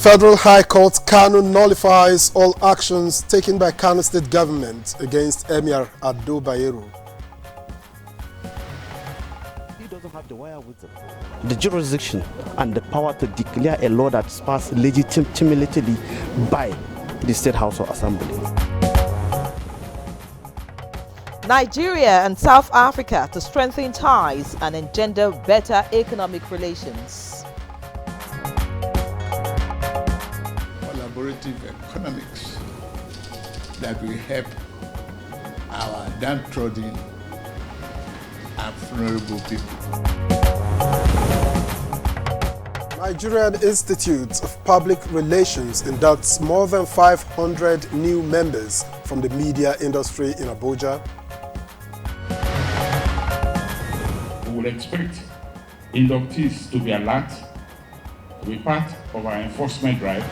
Federal High Court Kano nullifies all actions taken by Kano State government against Emir Ado Bayero. He doesn't have the wherewithal, the jurisdiction and the power to declare a law that's passed legitimately by the State House of Assembly. Nigeria and South Africa to strengthen ties and engender better economic relations. Collaborative economics that will help our downtrodden and vulnerable people. Nigerian Institute of Public Relations inducts more than 500 new members from the media industry in Abuja. We will expect inductees to be alert, to be part of our enforcement drive.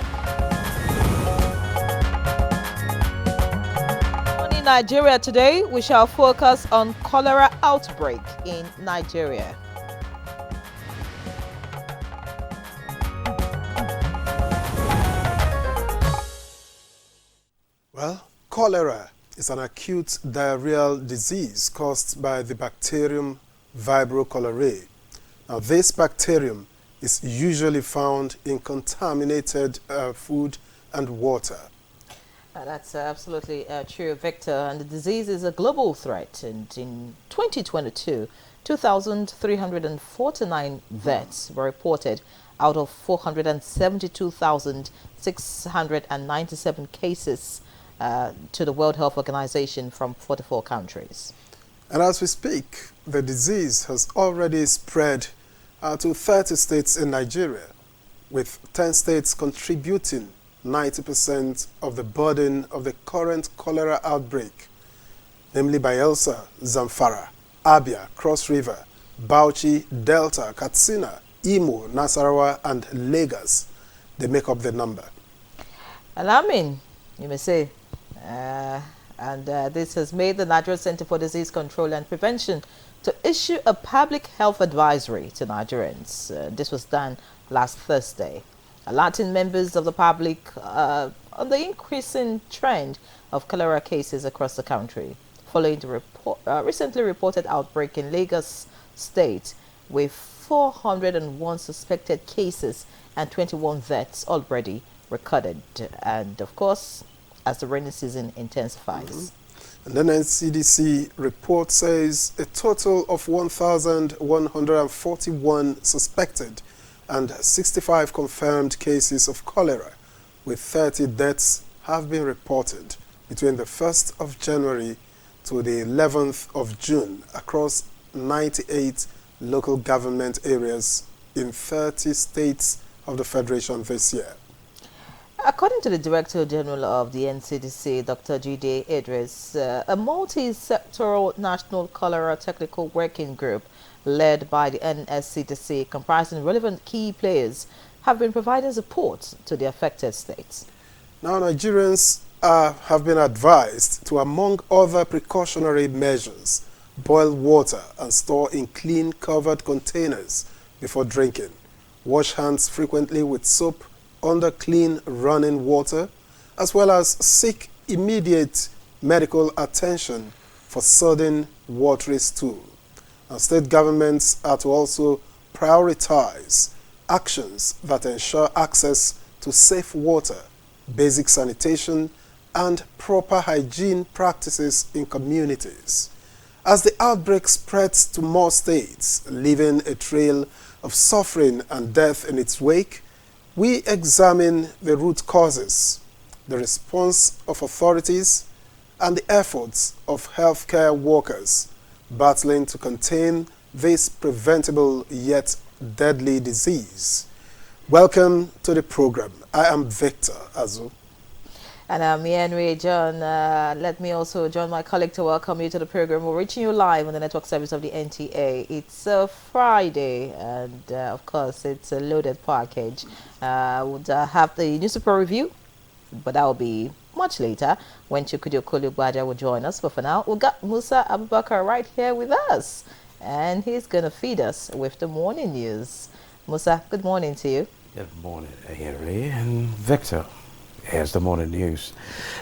In Nigeria today, we shall focus on cholera outbreak in Nigeria. Well, cholera is an acute diarrheal disease caused by the bacterium Vibrio cholerae. Now, this bacterium is usually found in contaminated food and water. That's absolutely true, Victor. And the disease is a global threat. And in 2022, 2,349 deaths were reported out of 472,697 cases to the World Health Organization from 44 countries. And as we speak, the disease has already spread to 30 states in Nigeria, with 10 states contributing 90% of the burden of the current cholera outbreak, namely Bayelsa, Zamfara, Abia, Cross River, Bauchi, Delta, Katsina, Imo, Nasarawa, and Lagos. They make up the number. Alarming, you may say. This has made the Nigeria Center for Disease Control and Prevention to issue a public health advisory to Nigerians. This was done last Thursday, alerting members of the public on the increasing trend of cholera cases across the country, following the recently reported outbreak in Lagos State, with 401 suspected cases and 21 deaths already recorded. And of course, as the rainy season intensifies. And then NCDC report says a total of 1,141 suspected and 65 confirmed cases of cholera, with 30 deaths have been reported between the 1st of January to the 11th of June across 98 local government areas in 30 states of the Federation this year. According to the Director General of the NCDC, Dr. Jide Idris, a multi-sectoral national cholera technical working group led by the NSCDC, comprising relevant key players, have been providing support to the affected states. Now, Nigerians have been advised to, among other precautionary measures, boil water and store in clean covered containers before drinking, wash hands frequently with soap under clean running water, as well as seek immediate medical attention for sudden watery stool. Now, state governments are to also prioritize actions that ensure access to safe water, basic sanitation, and proper hygiene practices in communities. As the outbreak spreads to more states, leaving a trail of suffering and death in its wake, we examine the root causes, the response of authorities, and the efforts of healthcare workers battling to contain this preventable yet deadly disease. Welcome to the program. I am Victor Azu. And I'm Henry John. Let me also join my colleague to welcome you to the program. We're reaching you live on the network service of the NTA. It's a Friday, and of course, it's a loaded package. We'll have the newspaper review, but that will be much later when Chukwudi Okoli will join us. But for now, we've got Musa Abubakar right here with us, and he's going to feed us with the morning news. Musa, good morning to you. Good morning, Henry and Victor. Here's the morning news.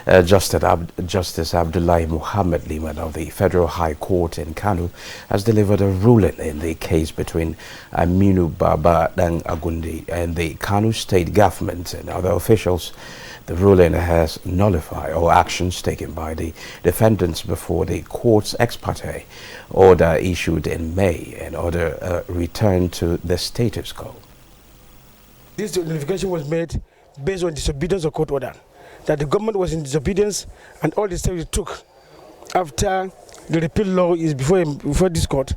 Justice Abdullahi Muhammad Liman of the Federal High Court in Kano has delivered a ruling in the case between Aminu Baba Dang Agundi and the Kano state government and other officials. The ruling has nullified all actions taken by the defendants before the court's ex parte order issued in May and order a return to the status quo. This notification was made based on disobedience of court order, that the government was in disobedience and all the steps it took after the repeal law is before this court,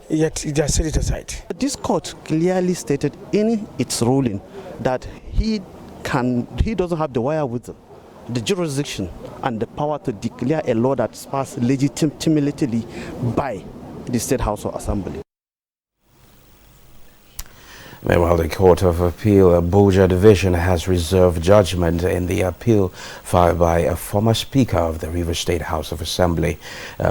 yet it has set it aside. This court clearly stated in its ruling that he doesn't have the wherewithal, the jurisdiction and the power to declare a law that's passed legitimately by the State House of Assembly. Meanwhile, the Court of Appeal, Abuja Division, has reserved judgment in the appeal filed by a former Speaker of the Rivers State House of Assembly,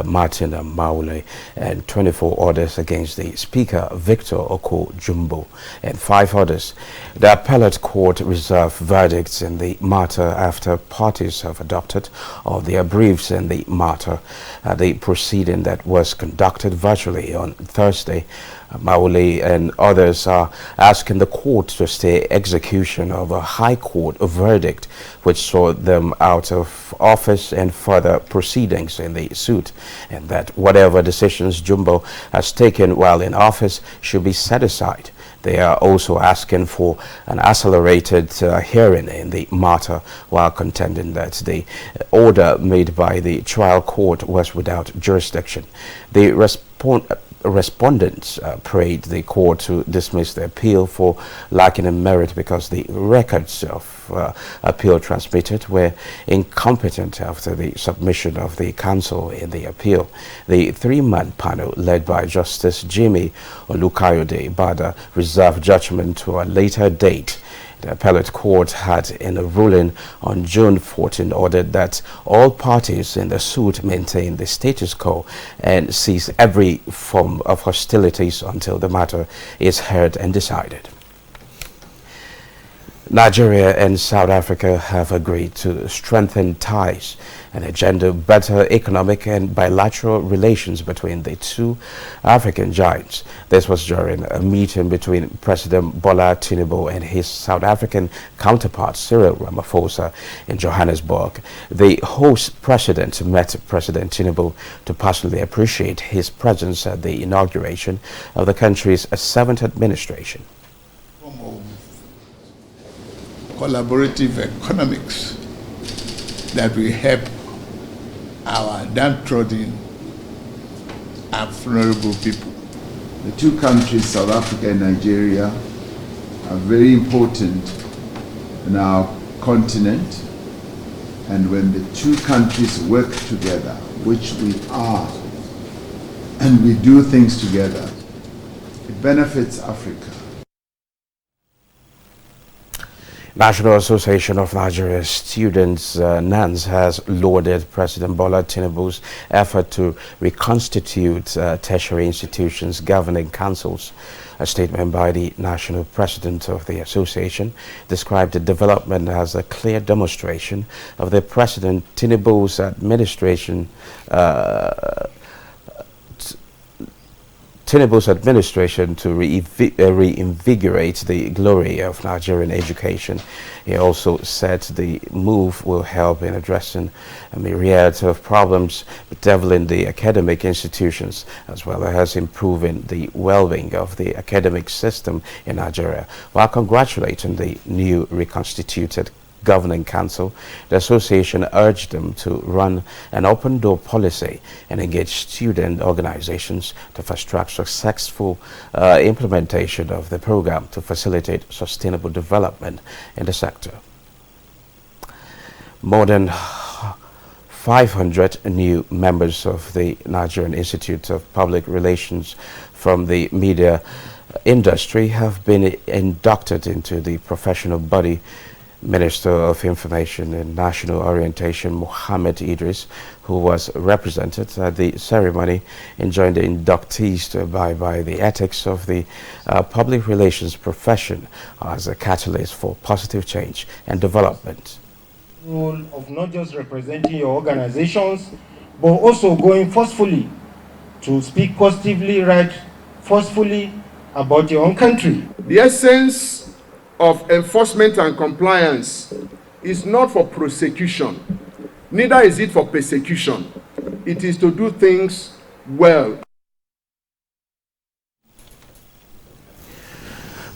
Martin Maule, and 24 orders against the Speaker, Victor Oko Jumbo, and 5 others. The appellate court reserved verdicts in the matter after parties have adopted all their briefs in the matter. The proceeding that was conducted virtually on Thursday, Maule and others are asking the court to stay execution of a high court verdict which saw them out of office and further proceedings in the suit, and that whatever decisions Jumbo has taken while in office should be set aside. They are also asking for an accelerated hearing in the matter while contending that the order made by the trial court was without jurisdiction. The respondents prayed the court to dismiss the appeal for lacking in merit because the records of appeal transmitted were incompetent after the submission of the counsel in the appeal. The 3-man panel led by Justice Jimmy Olukayode Bada reserved judgment to a later date. The appellate court had, in a ruling on June 14, ordered that all parties in the suit maintain the status quo and cease every form of hostilities until the matter is heard and decided. Nigeria and South Africa have agreed to strengthen ties and engender better economic and bilateral relations between the two African giants. This was during a meeting between President Bola Tinubu and his South African counterpart Cyril Ramaphosa in Johannesburg. The host president met President Tinubu to personally appreciate his presence at the inauguration of the country's 7th administration. Collaborative economics that will help our downtrodden and vulnerable people. The two countries, South Africa and Nigeria, are very important in our continent, and when the two countries work together, which we are, and we do things together, it benefits Africa. National Association of Nigeria Students, NANS, has lauded President Bola Tinubu's effort to reconstitute tertiary institutions' governing councils. A statement by the national president of the association described the development as a clear demonstration of the President Tinubu's administration to reinvigorate the glory of Nigerian education. He also said the move will help in addressing a myriad of problems bedeviling the academic institutions, as well as improving the well-being of the academic system in Nigeria. While congratulating the new reconstituted Governing Council, the association urged them to run an open-door policy and engage student organizations to fast-track successful implementation of the program to facilitate sustainable development in the sector. More than 500 new members of the Nigerian Institute of Public Relations from the media industry have been inducted into the professional body Minister of Information and National Orientation Mohammed Idris, who was represented at the ceremony, enjoined the inductees to abide by the ethics of the public relations profession as a catalyst for positive change and development. Role of not just representing your organizations, but also going forcefully to speak positively, write forcefully about your own country. The essence of enforcement and compliance is not for prosecution, neither is it for persecution. It is to do things well.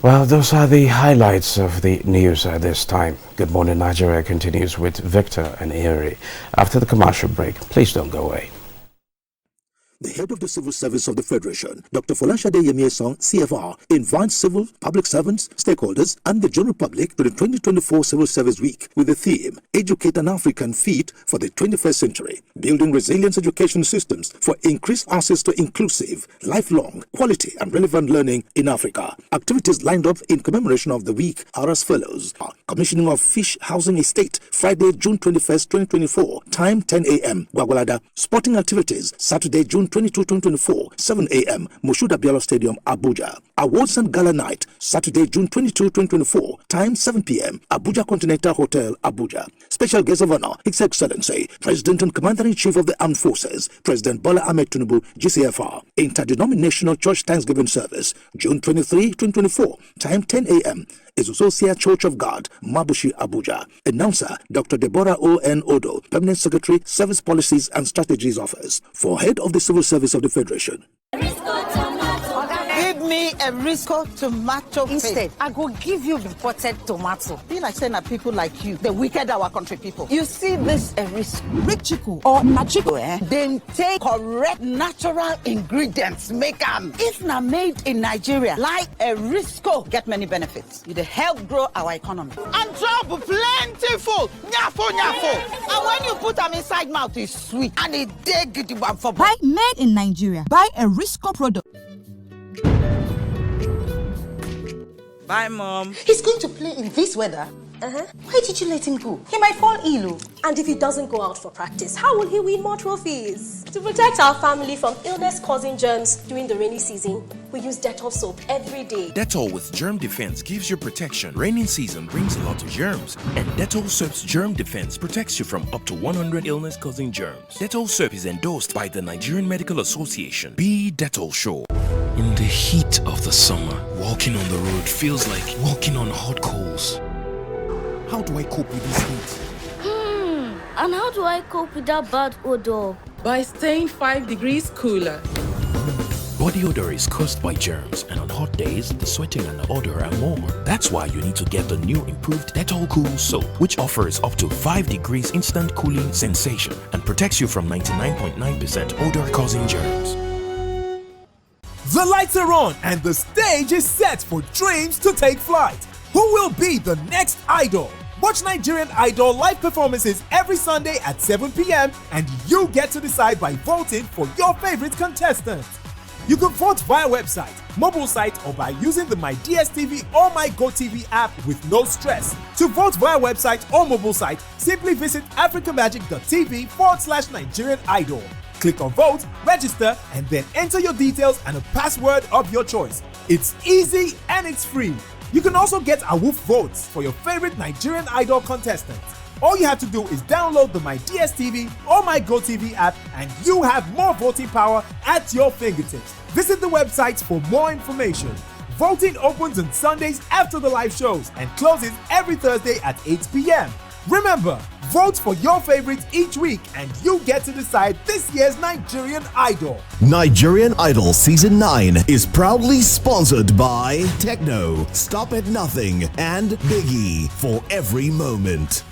Well, those are the highlights of the news at this time. Good Morning Nigeria continues with Victor and Erie. After the commercial break, please don't go away. The head of the Civil Service of the Federation, Dr. Folashade Yemieson, CFR, invites civil, public servants, stakeholders, and the general public to the 2024 Civil Service Week with the theme, Educate an African Fit for the 21st Century, Building Resilient Education Systems for Increased Access to Inclusive, Lifelong, Quality, and Relevant Learning in Africa. Activities lined up in commemoration of the week are as follows. Commissioning of Fish Housing Estate, Friday, June 21st, 2024, time 10 a.m., Gwagwalada. Sporting activities, Saturday, June 22, 2024, 7 a.m., Moshood Abiola Stadium, Abuja. Awards and Gala Night, Saturday, June 22, 2024, time 7 p.m., Abuja Continental Hotel, Abuja. Special guest of honor, His Excellency, President and Commander-in-Chief of the Armed Forces, President Bola Ahmed Tinubu, GCFR. Interdenominational Church Thanksgiving Service, June 23, 2024, time 10 a.m., Izuzosia Church of God, Mabushi, Abuja. Announcer, Dr. Deborah O.N. Odo, Permanent Secretary, Service Policies and Strategies Office. For Head of the Civil Service of the Federation. Give me a Risco tomato instead. I go give you imported tomato. Be like saying that people like you, the wicked our country people. You see this Risco, Richiku or Nachiko, Then take correct natural ingredients, make them. If not made in Nigeria, like a Risco, get many benefits. It help grow our economy. And job plentiful, nyafo nyafo. And when you put them inside mouth, it's sweet and it dig the one for. Buy made in Nigeria. Buy a Risco product. Bye, Mom. He's going to play in this weather. Why did you let him go? He might fall ill. And if he doesn't go out for practice, how will he win more trophies? To protect our family from illness-causing germs during the rainy season, we use Dettol soap every day. Dettol with Germ Defense gives you protection. Rainy season brings a lot of germs, and Dettol soap's Germ Defense protects you from up to 100 illness-causing germs. Dettol soap is endorsed by the Nigerian Medical Association. Be Dettol sure. In the heat of the summer, walking on the road feels like walking on hot coals. How do I cope with this heat? And how do I cope with that bad odor? By staying 5 degrees cooler. Body odor is caused by germs, and on hot days, the sweating and the odor are more. That's why you need to get the new improved Dettol Cool Soap, which offers up to 5 degrees instant cooling sensation and protects you from 99.9% odor-causing germs. The lights are on and the stage is set for dreams to take flight. Who will be the next idol? Watch Nigerian Idol live performances every Sunday at 7 p.m. and you get to decide by voting for your favorite contestant. You can vote via website, mobile site, or by using the My DSTV or My GoTV app with no stress. To vote via website or mobile site, simply visit africamagic.tv/Nigerian Idol. Click on vote, register, and then enter your details and a password of your choice. It's easy and it's free. You can also get AWOOF votes for your favorite Nigerian Idol contestants. All you have to do is download the My DSTV or My GoTV app and you have more voting power at your fingertips. Visit the website for more information. Voting opens on Sundays after the live shows and closes every Thursday at 8 p.m. Remember, vote for your favorites each week and you get to decide this year's Nigerian Idol. Nigerian Idol Season 9 is proudly sponsored by Techno, Stop at Nothing, and Biggie for every moment.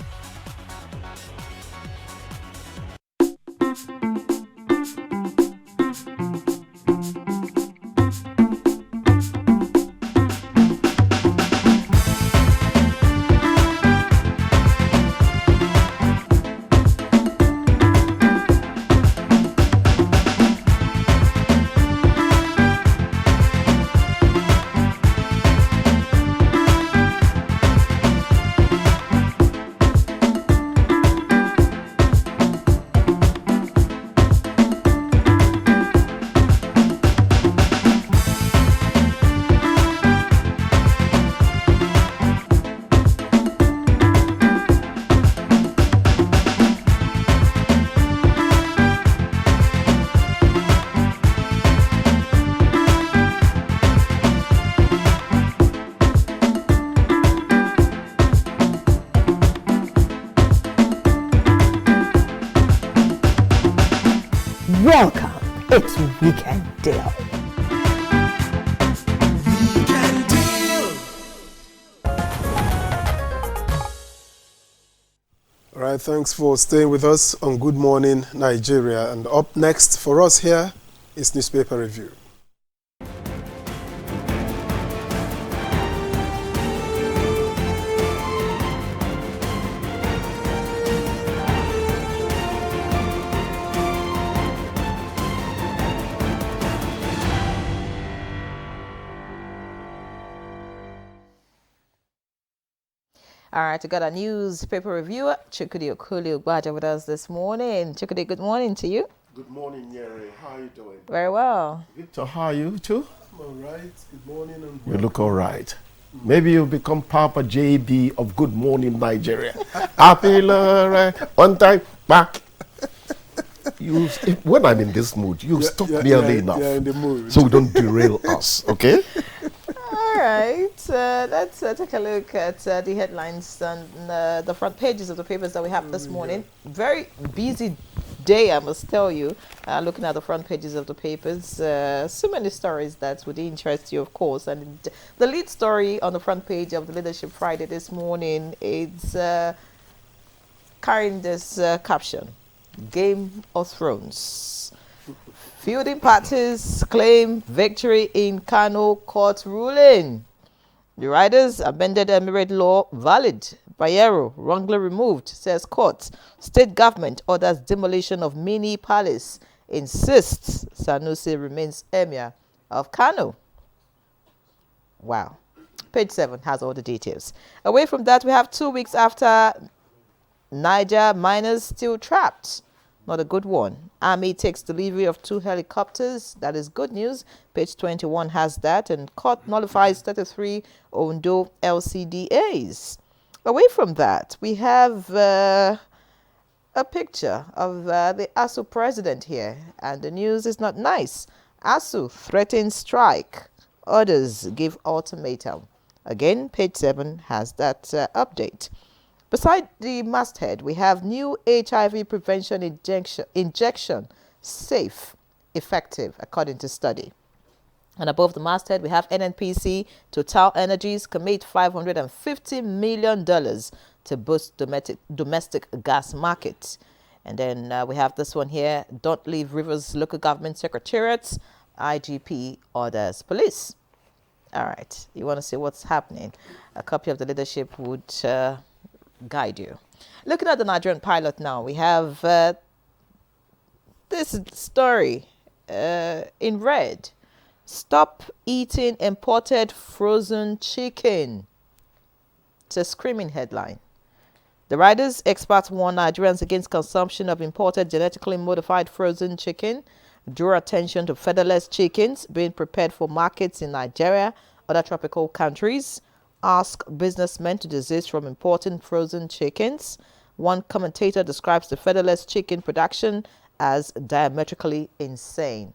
Welcome. It's Weekend Deal. All right, thanks for staying with us on Good Morning Nigeria. And up next for us here is Newspaper Review. All right, we got a newspaper reviewer, Chukwudi Okuli with us this morning. Chukwudi, good morning to you. Good morning, Nyeri. How are you doing? Very well. Victor, how are you too? I'm all right. Good morning. And you look all right. Maybe you'll become Papa JB of Good Morning Nigeria. Happy Lord, on time, back. When I'm in this mood, you stop me early enough. In the mood. So we don't derail us, okay? All right, let's take a look at the headlines on the front pages of the papers that we have this morning. Very busy day, I must tell you, looking at the front pages of the papers. So many stories that would interest you, of course. And the lead story on the front page of the Leadership Friday this morning is carrying this caption, Game of Thrones. Fielding parties claim victory in Kano court ruling. The riders amended Emirate law valid. Bayero wrongly removed, says court. State government orders demolition of mini palace. Insists Sanusi remains emir of Kano. Wow. Page 7 has all the details. Away from that, we have 2 weeks after Niger miners still trapped. Not a good one. Army takes delivery of 2 helicopters. That is good news. Page 21 has that. And court nullifies 33 Ondo LCDAs. Away from that, we have a picture of the ASU president here. And the news is not nice. ASU threatens strike. Others give ultimatum. Again, page 7 has that update. Beside the masthead, we have new HIV prevention injection, safe, effective, according to study. And above the masthead, we have NNPC, Total Energies commit $550 million to boost domestic gas market. And then we have this one here, don't leave Rivers local government secretariats, IGP orders police. All right, you want to see what's happening. A copy of the leadership would guide you. Looking at the Nigerian pilot now, we have this story in red. Stop eating imported frozen chicken. It's a screaming headline. The riders experts warn Nigerians against consumption of imported genetically modified frozen chicken. Draw attention to featherless chickens being prepared for markets in Nigeria, other tropical countries. Ask businessmen to desist from importing frozen chickens. One commentator describes the featherless chicken production as diametrically insane.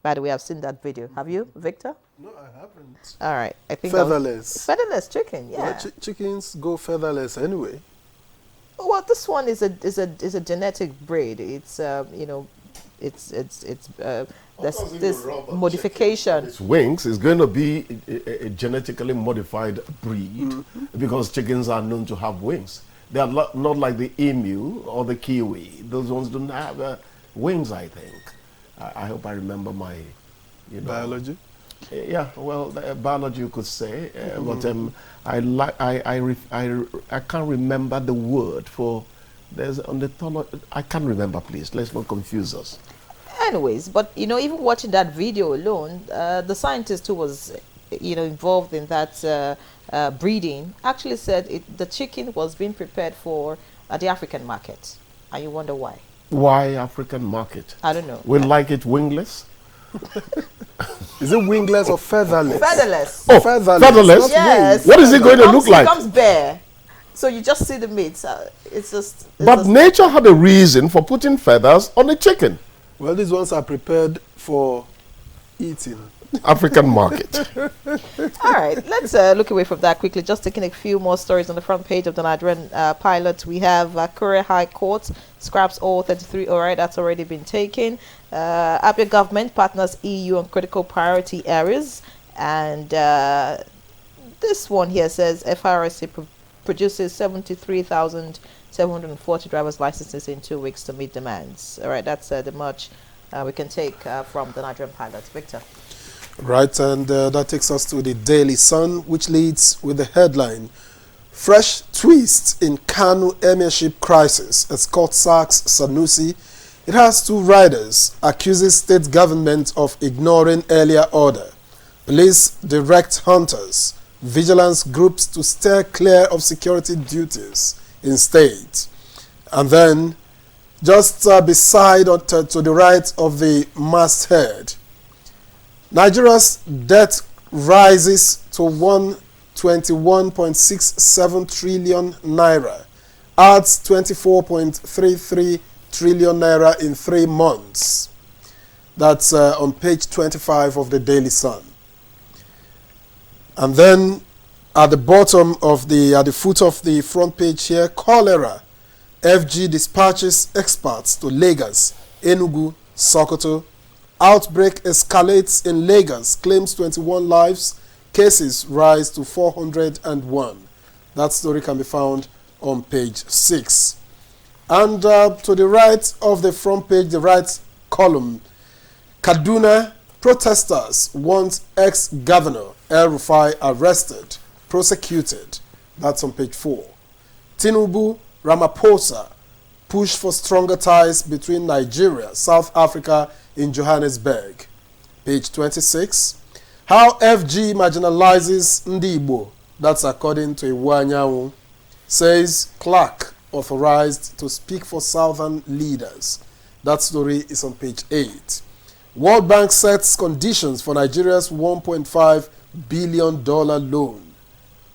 By the way, I've seen that video. Have you, Victor? No, I haven't. All right. I think featherless. Featherless chicken, yeah. Well, chickens go featherless anyway. Well, this one is a genetic breed. It's there's this modification. Its wings is going to be a genetically modified breed because chickens are known to have wings. They are not like the emu or the kiwi. Those ones don't have wings, I think. I hope I remember my biology. Yeah, well, biology you could say, but I can't remember the word for. There's on the I can't remember. Please, let's not confuse us. Anyways, but even watching that video alone, the scientist who was involved in that breeding actually said the chicken was being prepared for the African market, and you wonder why. Why African market? I don't know. We like it wingless. Is it wingless or featherless? Featherless. Oh, featherless. Yes. What is it going to look like? It comes bare. So you just see the meat. It's just. But nature had a reason for putting feathers on a chicken. Well, these ones are prepared for eating. African market. All right, let's look away from that quickly. Just taking a few more stories on the front page of the Nigerian Pilot. We have Korea High Court scraps all 33. All right, that's already been taken. Abia government partners EU on critical priority areas. And this one here says FRSA produces 73,740 driver's licenses in 2 weeks to meet demands. All right, that's the much we can take from the Nigerian Pilots. Victor. Right, and that takes us to the Daily Sun, which leads with the headline, Fresh Twist in Kanu Emirship Crisis as court sacks Sanusi. It has 2 riders, accuses state government of ignoring earlier order. Police direct hunters, vigilance groups to steer clear of security duties in state. And then, just beside or to the right of the masthead, Nigeria's debt rises to 121.67 trillion naira, adds 24.33 trillion naira in 3 months. That's on page 25 of the Daily Sun. And then at the bottom of at the foot of the front page here, cholera. FG dispatches experts to Lagos, Enugu, Sokoto. Outbreak escalates in Lagos, claims 21 lives. Cases rise to 401. That story can be found on page 6. And to the right of the front page, the right column, Kaduna protesters want ex-governor El Rufai arrested, prosecuted. That's on page 4. Tinubu, Ramaphosa push for stronger ties between Nigeria, South Africa in Johannesburg. Page 26. How FG marginalizes Ndibo, that's according to Iwanyawu, says Clark authorized to speak for southern leaders. That story is on page 8. World Bank sets conditions for Nigeria's $1.5 billion loan.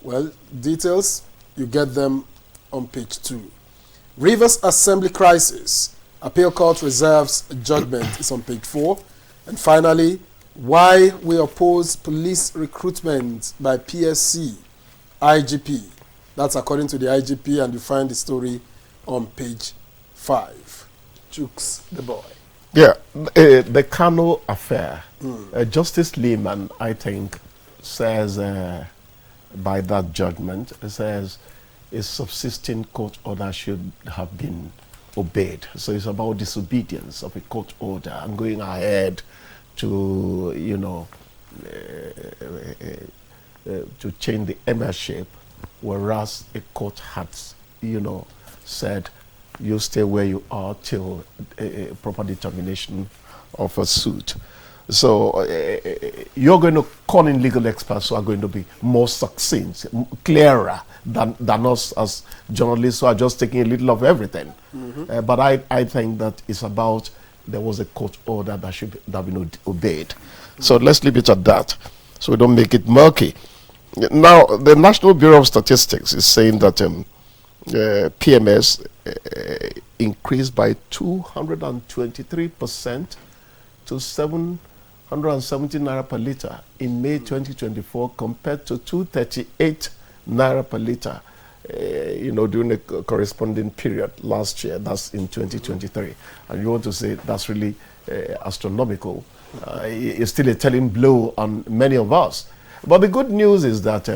Well, details, you get them on page 2. Rivers Assembly crisis. Appeal Court reserves judgment is on page 4. And finally, why we oppose police recruitment by PSC, IGP. That's according to the IGP, and you find the story on page 5. Chooks the boy. Yeah, the Kano affair. Justice Lehman, I think, says by that judgment, says a subsisting court order should have been obeyed. So it's about disobedience of a court order and going ahead to, to change the emirship, whereas a court had, said, you stay where you are till a proper determination of a suit. So you're going to call in legal experts who are going to be more succinct, clearer than us as journalists who are just taking a little of everything. But I think that it's about there was a court order that should have been obeyed. So let's leave it at that, so we don't make it murky. Now, the National Bureau of Statistics is saying that PMS increased by 223% to 770 naira per litre in May 2024 compared to 238 naira per litre, during the corresponding period last year. That's in 2023. And you want to say that's really astronomical. It's still a telling blow on many of us. But the good news is that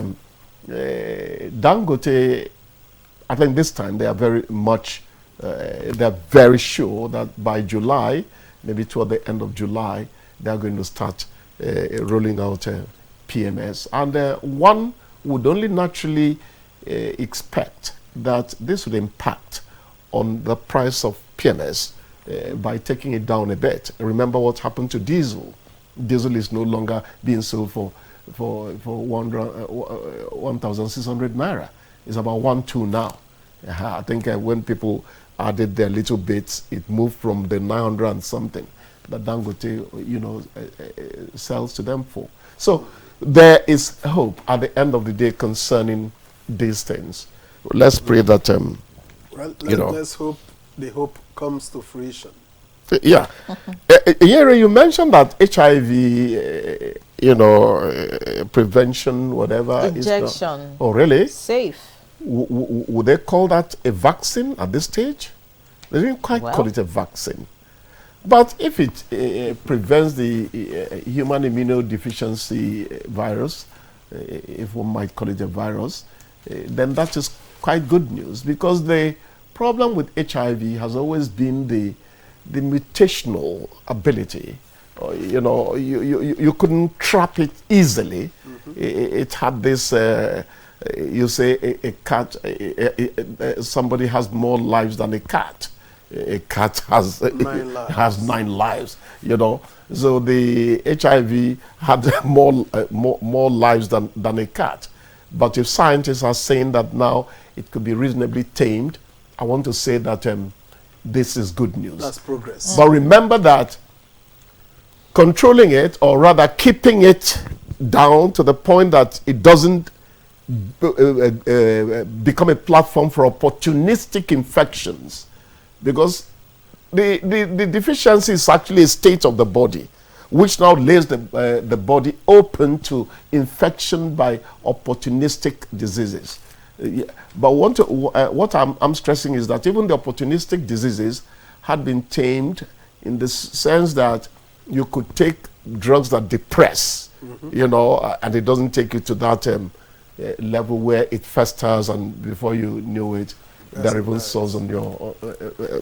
Dangote, I think this time they are very much, they are very sure that by July, maybe toward the end of July, they are going to start rolling out PMS. And one would only naturally expect that this would impact on the price of PMS by taking it down a bit. Remember what happened to diesel. Diesel is no longer being sold for 1,600 naira. It's about 1,200 now. I think when people added their little bits, it moved from the 900 and something that Dangote, sells to them for. So there is hope at the end of the day concerning these things. Let's pray that, let's hope the hope comes to fruition. Yeah. Yere, you mentioned that HIV prevention, whatever. Injection. Oh, really? Safe. Would they call that a vaccine at this stage? They didn't quite call it a vaccine. But if it prevents the human immunodeficiency virus, if one might call it a virus, then that is quite good news, because the problem with HIV has always been the mutational ability. You couldn't trap it easily. It had this, you say a cat, somebody has more lives than a cat. A cat has 9 lives, So the HIV had more lives than a cat. But if scientists are saying that now it could be reasonably tamed, I want to say that this is good news. That's progress. But remember that controlling it, or rather keeping it down to the point that it doesn't become a platform for opportunistic infections, because the deficiency is actually a state of the body, which now lays the body open to infection by opportunistic diseases. But what I'm stressing is that even the opportunistic diseases had been tamed in the sense that you could take drugs that depress, and it doesn't take you to that level where it festers, and before you knew it, there are even sores on your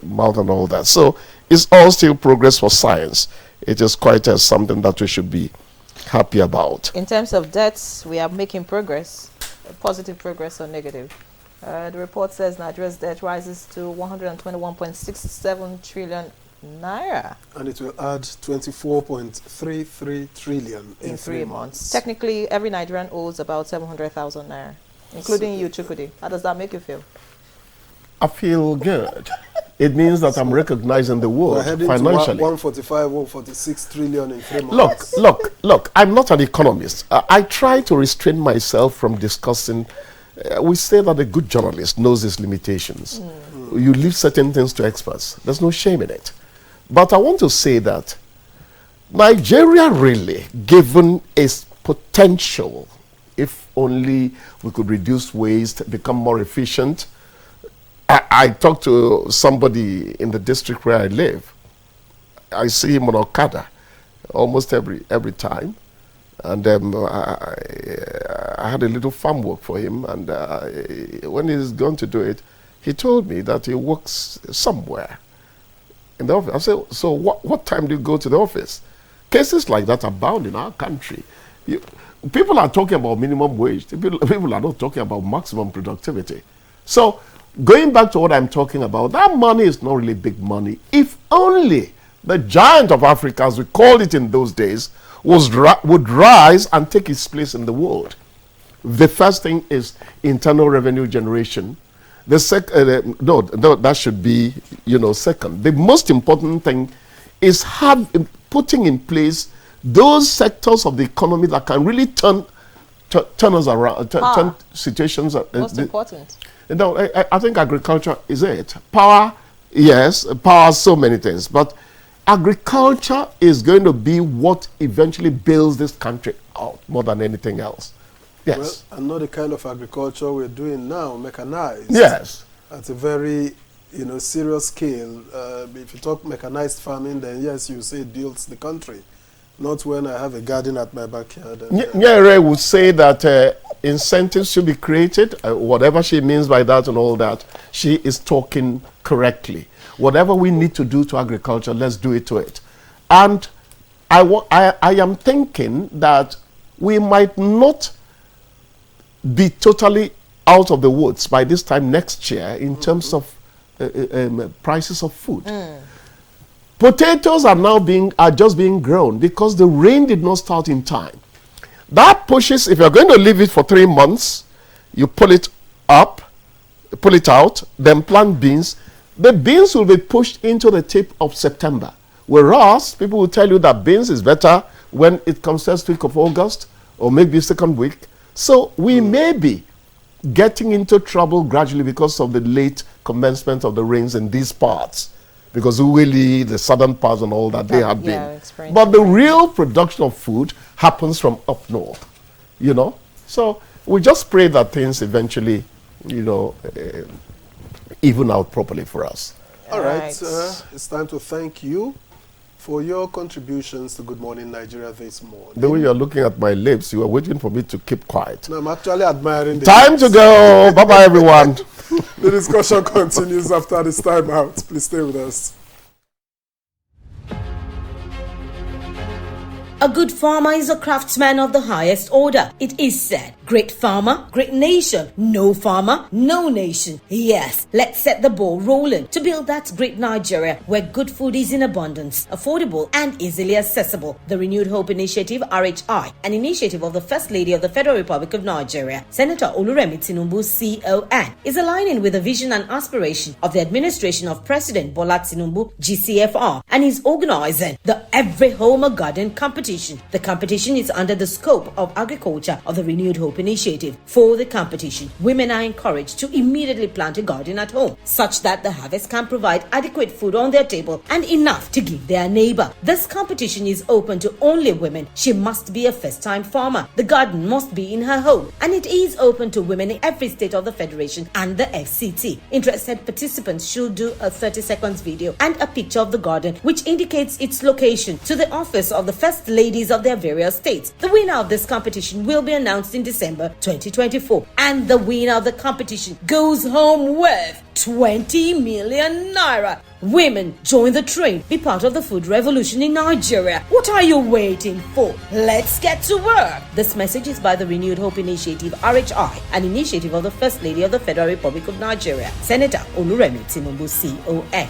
mouth and all that. So it's all still progress for science. It is quite something that we should be happy about. In terms of deaths, we are making progress, positive progress or negative. The report says Nigeria's debt rises to 121.67 trillion naira. And it will add 24.33 trillion in 3 months. Technically, every Nigerian owes about 700,000 naira, including you, Chukwudi. How does that make you feel? I feel good. It means that I'm recognizing the world financially. 145, 146 trillion in 3 months. Look, I'm not an economist. I try to restrain myself from discussing. We say that a good journalist knows his limitations. You leave certain things to experts. There's no shame in it. But I want to say that Nigeria really, given its potential, if only we could reduce waste, become more efficient. I talked to somebody in the district where I live. I see him on Okada almost every time. And I had a little farm work for him. And when he's going to do it, he told me that he works somewhere in the office. I said, so what time do you go to the office? Cases like that abound in our country. People are talking about minimum wage. People are not talking about maximum productivity. So going back to what I'm talking about, that money is not really big money. If only the giant of Africa, as we called it in those days, would rise and take its place in the world. The first thing is internal revenue generation. The second, no, that should be, second. The most important thing is putting in place those sectors of the economy that can really turn us around, turn situations. Most important. No, I think agriculture is it. Power, yes, power, so many things. But agriculture is going to be what eventually builds this country out more than anything else. Yes. Well, and not the kind of agriculture we're doing now, mechanized. Yes. At a very, serious scale. If you talk mechanized farming, then yes, you say it builds the country. Not when I have a garden at my backyard. Nyere would say that incentives should be created, whatever she means by that and all that. She is talking correctly. Whatever we need to do to agriculture, let's do it to it. And I am thinking that we might not be totally out of the woods by this time next year in terms of prices of food. Potatoes are just being grown because the rain did not start in time. That pushes, if you're going to leave it for 3 months, you pull it up, pull it out, then plant beans. The beans will be pushed into the tip of September. Whereas people will tell you that beans is better when it comes first week of August or maybe second week. So we may be getting into trouble gradually because of the late commencement of the rains in these parts. because really the southern parts and all that, they had been. Experienced. But the real production of food happens from up north, you know. So we just pray that things eventually, you know, even out properly for us. All right. It's time to thank you for your contributions to Good Morning Nigeria this morning. The way you're looking at my lips, you are waiting for me to keep quiet. No, I'm actually admiring the Time to go. Bye-bye, everyone. The discussion continues after this time out. Please stay with us. A good farmer is a craftsman of the highest order. It is said, great farmer, great nation. No farmer, no nation. Yes, let's set the ball rolling to build that great Nigeria where good food is in abundance, affordable and easily accessible. The Renewed Hope Initiative, RHI, an initiative of the First Lady of the Federal Republic of Nigeria, Senator Oluremi Tinubu, CON, is aligning with the vision and aspiration of the administration of President Bola Tinubu, GCFR, and is organizing the Every Home a Garden competition. The competition is under the scope of agriculture of the Renewed Hope Initiative. For the competition, women are encouraged to immediately plant a garden at home, such that the harvest can provide adequate food on their table and enough to give their neighbor. This competition is open to only women. She must be a first-time farmer. The garden must be in her home, and it is open to women in every state of the Federation and the FCT. Interested participants should do a 30-second video and a picture of the garden, which indicates its location, to the office of the First Ladies of their various states. The winner of this competition will be announced in December 2024, and the winner of the competition goes home with 20 million naira. Women, join the train. Be part of the food revolution in Nigeria. What are you waiting for? Let's get to work. This message is by the Renewed Hope Initiative, RHI, an initiative of the First Lady of the Federal Republic of Nigeria, Senator Oluremi Tinubu, CON.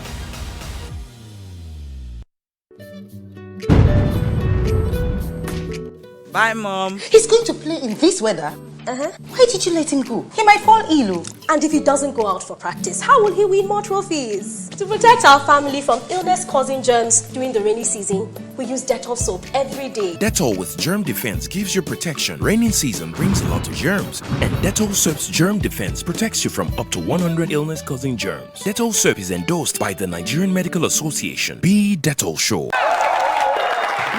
Bye, Mom. He's going to play in this weather? Why did you let him go? He might fall ill. And if he doesn't go out for practice, how will he win more trophies? To protect our family from illness-causing germs during the rainy season, we use Dettol soap every day. Dettol with germ defense gives you protection. Rainy season brings a lot of germs, and Dettol soap's germ defense protects you from up to 100 illness-causing germs. Dettol soap is endorsed by the Nigerian Medical Association. Be Dettol sure.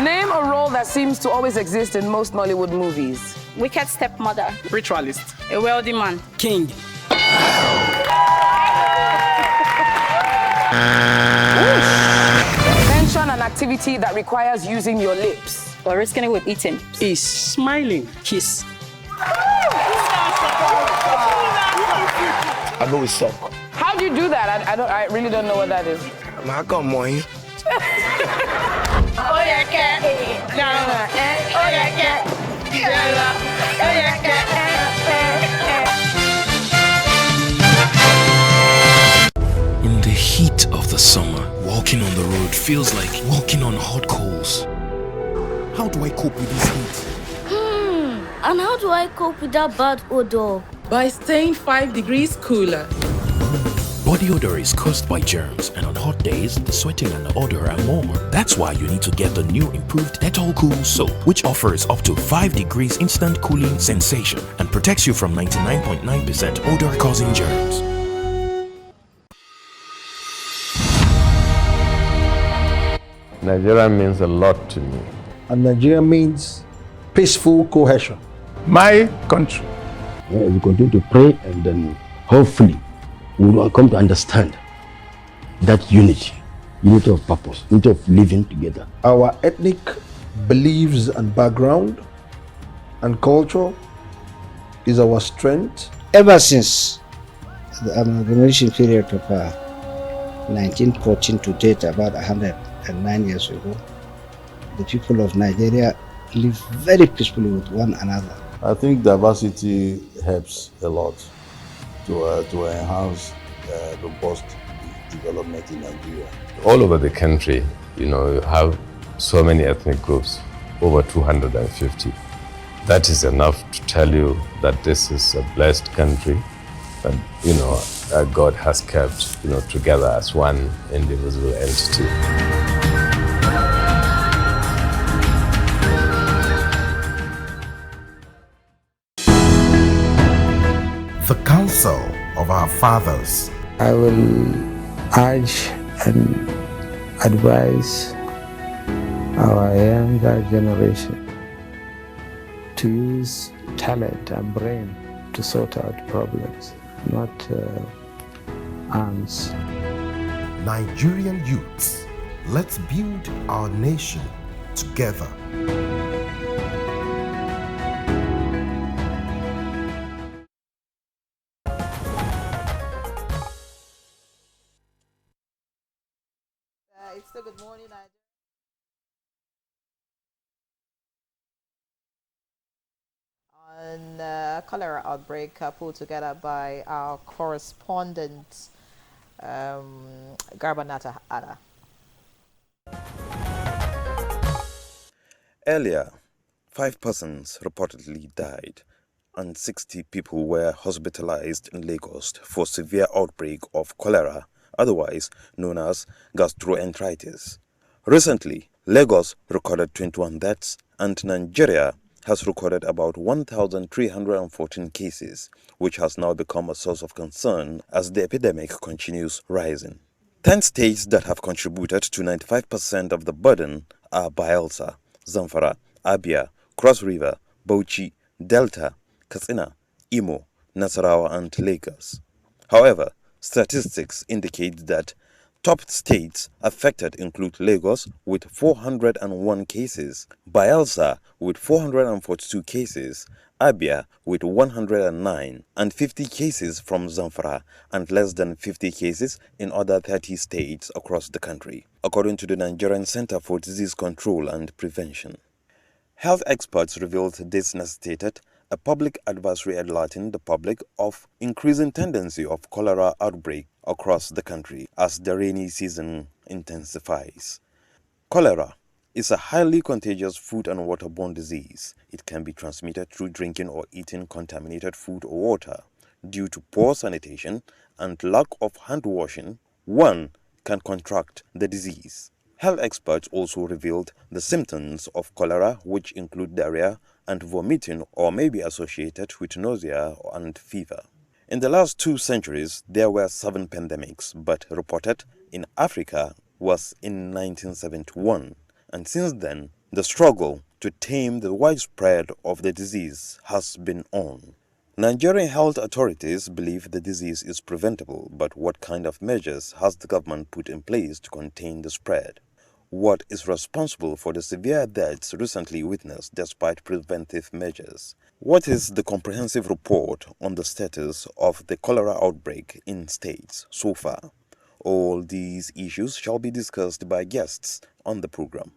Name a role that seems to always exist in most Nollywood movies. Wicked stepmother. Ritualist. A wealthy man. King. Mention an activity that requires using your lips. Or risking it with eating. Is smiling. Kiss. I go with sock. How do you do that? I really don't know what that is. I got money. In the heat of the summer, walking on the road feels like walking on hot coals. How do I cope with this heat? And how do I cope with that bad odor? By staying 5 degrees cooler. Body odor is caused by germs, and on hot days, the sweating and the odor are more. That's why you need to get the new improved Dettol Cool Soap, which offers up to 5 degrees instant cooling sensation and protects you from 99.9% odor-causing germs. Nigeria means a lot to me. And Nigeria means peaceful cohesion. My country. We continue to pray, and then hopefully we will come to understand that unity of purpose, unity of living together. Our ethnic beliefs and background and culture is our strength. Ever since the amalgamation period of 1914 to date, about 109 years ago, the people of Nigeria live very peacefully with one another. I think diversity helps a lot to enhance robust development in Nigeria. All over the country, you have so many ethnic groups, over 250. That is enough to tell you that this is a blessed country, that God has kept, together as one indivisible entity. The counsel of our fathers. I will urge and advise our younger generation to use talent and brain to sort out problems, not arms. Nigerian youths, let's build our nation together. It's still good morning, Nigeria. On cholera outbreak put together by our correspondent Garbanata Ada. Earlier, 5 persons reportedly died and 60 people were hospitalized in Lagos for severe outbreak of cholera, otherwise known as gastroenteritis. Recently, Lagos recorded 21 deaths and Nigeria has recorded about 1,314 cases, which has now become a source of concern as the epidemic continues rising. 10 states that have contributed to 95% of the burden are Bayelsa, Zamfara, Abia, Cross River, Bauchi, Delta, Katsina, Imo, Nasarawa and Lagos. However, statistics indicate that top states affected include Lagos with 401 cases, Bayelsa with 442 cases, Abia with 109 and 50 cases from Zamfara and less than 50 cases in other 30 states across the country, according to the Nigerian Center for Disease Control and Prevention. Health experts revealed this necessitated a public advisory alerting the public of increasing tendency of cholera outbreak across the country as the rainy season intensifies. Cholera is a highly contagious food and waterborne disease. It can be transmitted through drinking or eating contaminated food or water. Due to poor sanitation and lack of hand washing, one can contract the disease. Health experts also revealed the symptoms of cholera, which include diarrhea and vomiting or may be associated with nausea and fever. In the last 2 centuries, there were 7 pandemics, but reported in Africa was in 1971. And since then, the struggle to tame the widespread of the disease has been on. Nigerian health authorities believe the disease is preventable, but what kind of measures has the government put in place to contain the spread? What is responsible for the severe deaths recently witnessed despite preventive measures? What is the comprehensive report on the status of the cholera outbreak in states so far? All these issues shall be discussed by guests on the program.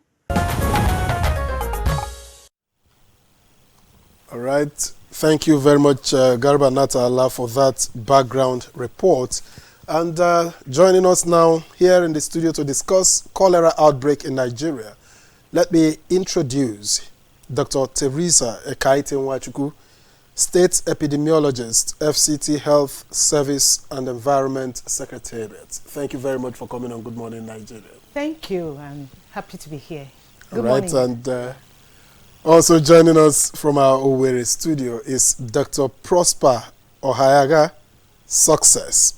All right. Thank you very much, Garba Natala, for that background report. And joining us now here in the studio to discuss cholera outbreak in Nigeria, let me introduce Dr. Teresa Ekaite-Nwachukwu, State Epidemiologist, FCT Health Service and Environment Secretariat. Thank you very much for coming on Good Morning Nigeria. Thank you. I'm happy to be here. Good morning. And also joining us from our Owerri studio is Dr. Prosper Ohayaga Success,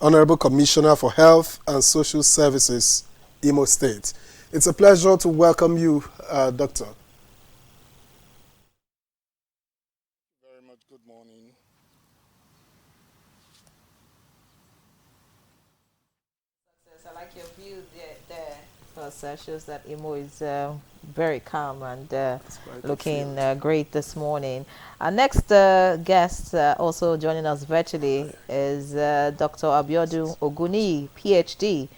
Honorable Commissioner for Health and Social Services, Imo State. It's a pleasure to welcome you, Doctor. Very much. Good morning. I like your view there. Because shows that Imo is very calm and looking great this morning. Our next guest also joining us virtually is Dr. Abiodun Oguni, PhD,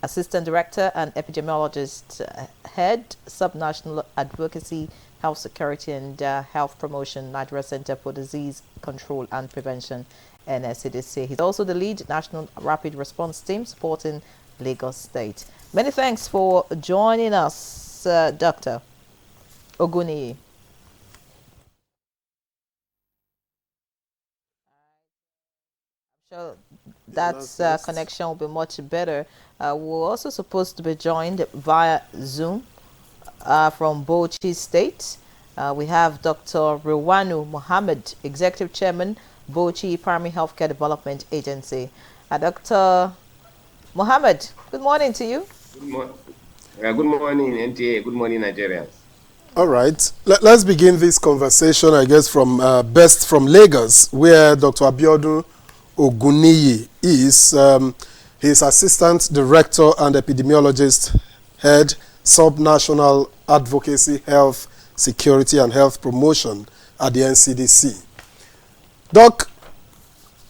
Assistant Director and Epidemiologist, Head, Subnational Advocacy, Health Security and Health Promotion, Nigeria Center for Disease Control and Prevention, NSCDC. He's also the lead National Rapid Response Team supporting Lagos State. Many thanks for joining us, Dr. Oguni. I'm sure that connection will be much better. We're also supposed to be joined via Zoom from Bauchi State. We have Dr. Rewanu Mohammed, Executive Chairman, Bauchi Primary Healthcare Development Agency. Dr. Mohammed, good morning to you. Good morning, NTA. Good morning, Nigerians. All right. Let's begin this conversation, I guess, from best from Lagos, where Dr. Abiodun Oguniyi is. He's Assistant Director and Epidemiologist, Head, Subnational Advocacy, Health, Security and Health Promotion at the NCDC. Doc,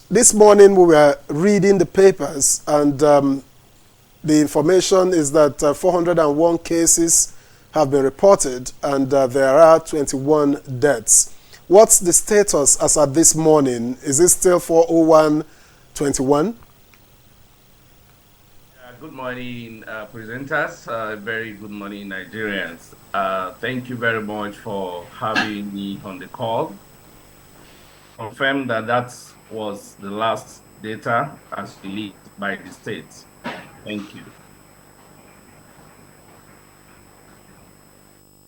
this morning we were reading the papers, and the information is that 401 cases have been reported, and there are 21 deaths. What's the status as at this morning? Is it still 401-21? Good morning, presenters. Very good morning, Nigerians. Thank you very much for having me on the call. Confirm that that was the last data as released by the state. Thank you.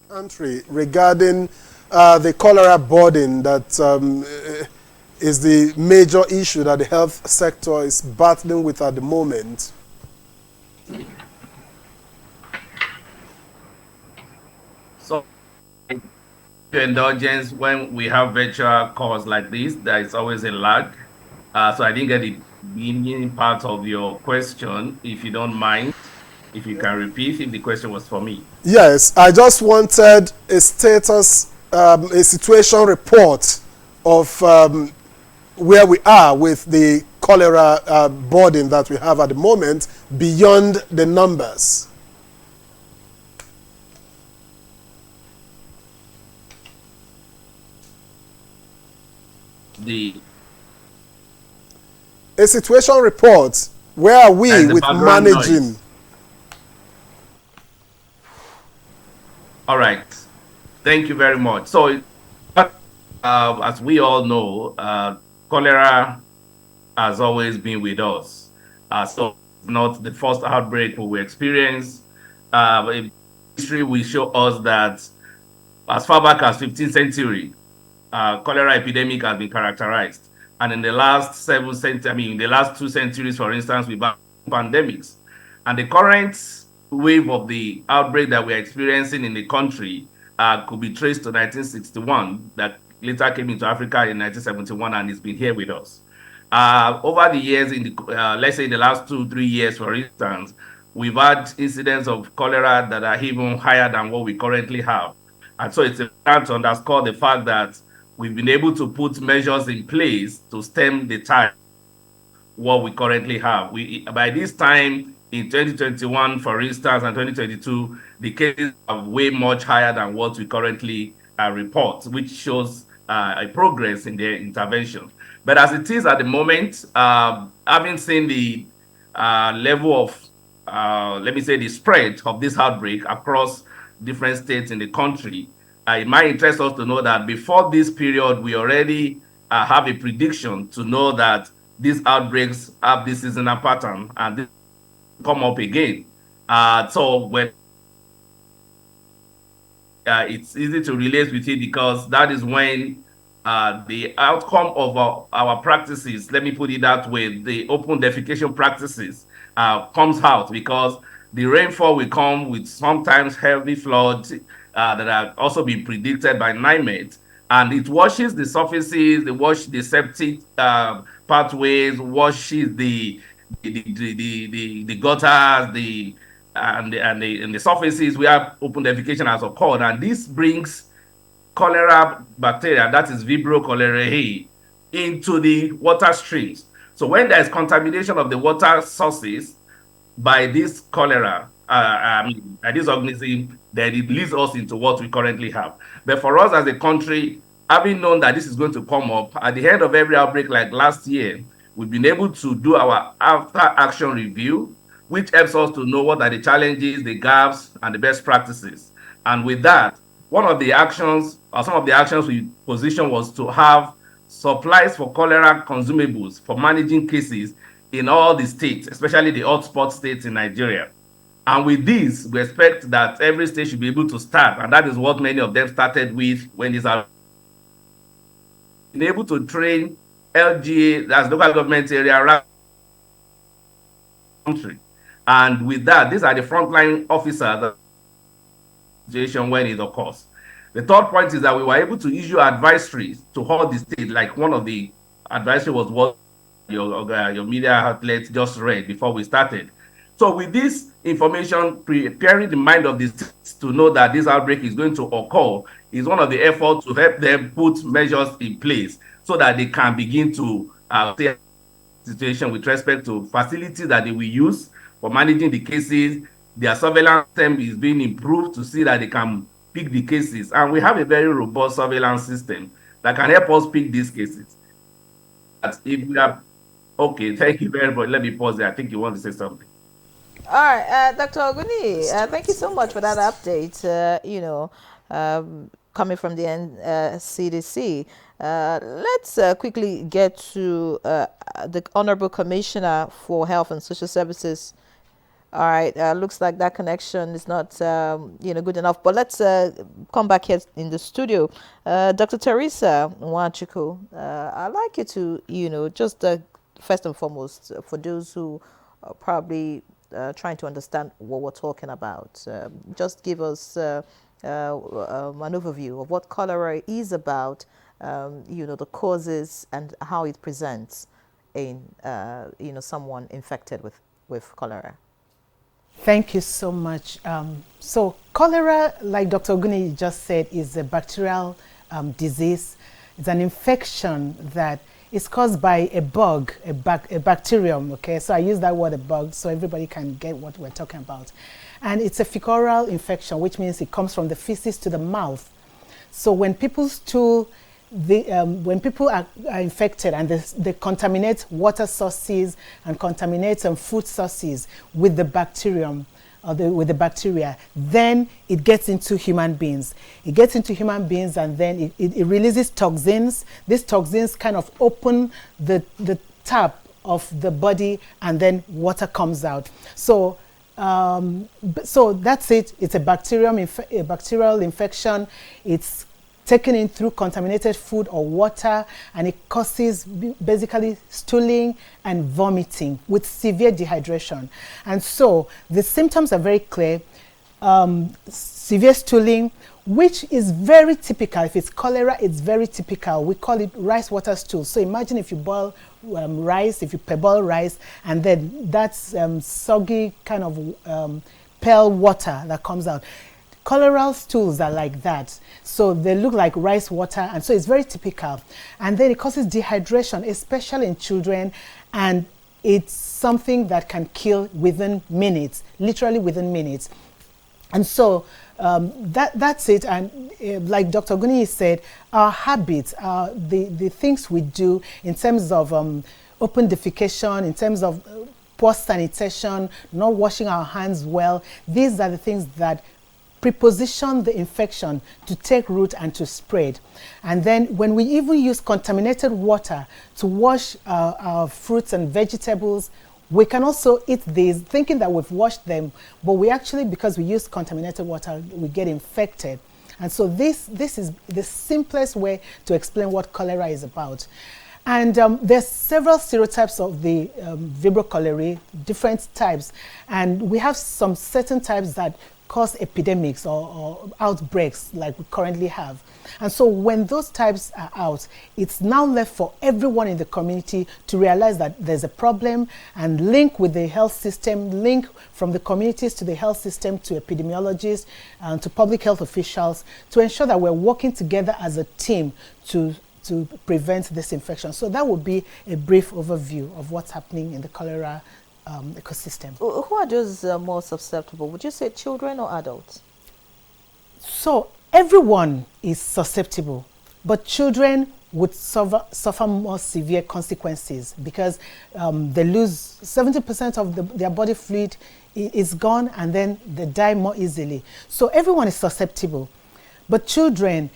Country regarding the cholera burden that is the major issue that the health sector is battling with at the moment. So, indulgence, when we have virtual calls like this, there is always a lag. So I didn't get the beginning part of your question. If you don't mind, if you can repeat, if the question was for me. Yes, I just wanted a status, a situation report of where we are with the cholera burden that we have at the moment beyond the numbers. A situation report. Where are we with managing? Noise. All right. Thank you very much. So, as we all know, cholera has always been with us. So, it's not the first outbreak we experience. History will show us that as far back as 15th century, cholera epidemic has been characterized. And in the last in the last 2 centuries, for instance, we've had pandemics. And the current wave of the outbreak that we're experiencing in the country could be traced to 1961, that later came into Africa in 1971, and it's been here with us. Over the years, in the let's say in the last 2-3 years, for instance, we've had incidents of cholera that are even higher than what we currently have. And so it's important to underscore the fact that we've been able to put measures in place to stem the tide what we currently have. By this time in 2021, for instance, and 2022, the cases are way much higher than what we currently report, which shows a progress in the intervention. But as it is at the moment, having seen the level of, let me say, the spread of this outbreak across different states in the country, it might interest us to know that before this period, we already have a prediction to know that these outbreaks have this seasonal pattern and this come up again. So when it's easy to relate with it, because that is when the outcome of our practices, let me put it that way, the open defecation practices comes out, because the rainfall will come with sometimes heavy floods that are also being predicted by NIMET, and it washes the surfaces, they wash the septic pathways, washes the gutters, and the surfaces where open defecation has occurred, and this brings cholera bacteria, that is Vibrio cholerae, into the water streams. So when there is contamination of the water sources by this cholera, by this organism, then it leads us into what we currently have. But for us as a country, having known that this is going to come up, at the end of every outbreak like last year, we've been able to do our after-action review, which helps us to know what are the challenges, the gaps, and the best practices. And with that, one of the actions, or some of the actions we positioned, was to have supplies for cholera consumables for managing cases in all the states, especially the hotspot states in Nigeria. And with this, we expect that every state should be able to start, and that is what many of them started with when these are been able to train LGA, that's local government area, around the country. And with that, these are the frontline officers that situation when it occurs. The third point is that we were able to issue advisories to all the state, like one of the advisory was what your media outlet just read before we started. So with this information, preparing the mind of the states to know that this outbreak is going to occur is one of the efforts to help them put measures in place so that they can begin to stay situation with respect to facilities that they will use for managing the cases. Their surveillance system is being improved to see that they can pick the cases. And we have a very robust surveillance system that can help us pick these cases. But if we are, okay, thank you very much. Let me pause there. I think you want to say something. All right, Dr. Oguni, thank you so much for that update. Coming from the CDC. Let's quickly get to the Honorable Commissioner for Health and Social Services. All right, looks like that connection is not, good enough. But let's come back here in the studio. Dr. Teresa Nwachukwu, I'd like you to, just first and foremost, for those who are probably trying to understand what we're talking about, just give us an overview of what cholera is about, the causes and how it presents in, someone infected with cholera. Thank you so much. So cholera, like Dr. Oguni just said, is a bacterial disease. It's an infection that is caused by a bug, a bacterium, okay? So I use that word, a bug, so everybody can get what we're talking about. And it's a fecal-oral infection, which means it comes from the feces to the mouth. So when people stool, when people are infected and they contaminate water sources and contaminate some food sources with the bacterium or with the bacteria, then it gets into human beings. It gets into human beings and then it releases toxins. These toxins kind of open the tap of the body and then water comes out. So so that's it. It's a bacterial infection. It's taken in through contaminated food or water, and it causes basically stooling and vomiting with severe dehydration. And so the symptoms are very clear. Severe stooling, which is very typical. If it's cholera, it's very typical. We call it rice water stool. So imagine if you boil rice, if you parboil rice, and then that's soggy kind of pale water that comes out. Cholera stools are like that. So they look like rice water, and so it's very typical. And then it causes dehydration, especially in children, and it's something that can kill within minutes, literally within minutes. And so that's it. And like Dr. Oguni said, our habits, the things we do in terms of open defecation, in terms of poor sanitation, not washing our hands well, these are the things that preposition the infection to take root and to spread. And then when we even use contaminated water to wash our fruits and vegetables, we can also eat these thinking that we've washed them, but we actually, because we use contaminated water, we get infected. And so this is the simplest way to explain what cholera is about. And there's several serotypes of the Vibrio cholerae, different types. And we have some certain types that cause epidemics or outbreaks like we currently have. And so when those types are out, it's now left for everyone in the community to realize that there's a problem and link with the health system, link from the communities to the health system, to epidemiologists, and to public health officials to ensure that we're working together as a team to prevent this infection. So that would be a brief overview of what's happening in the cholera ecosystem. Who are those more susceptible? Would you say children or adults? So everyone is susceptible, but children would suffer more severe consequences because they lose 70% of their body fluid is gone, and then they die more easily. So everyone is susceptible, but children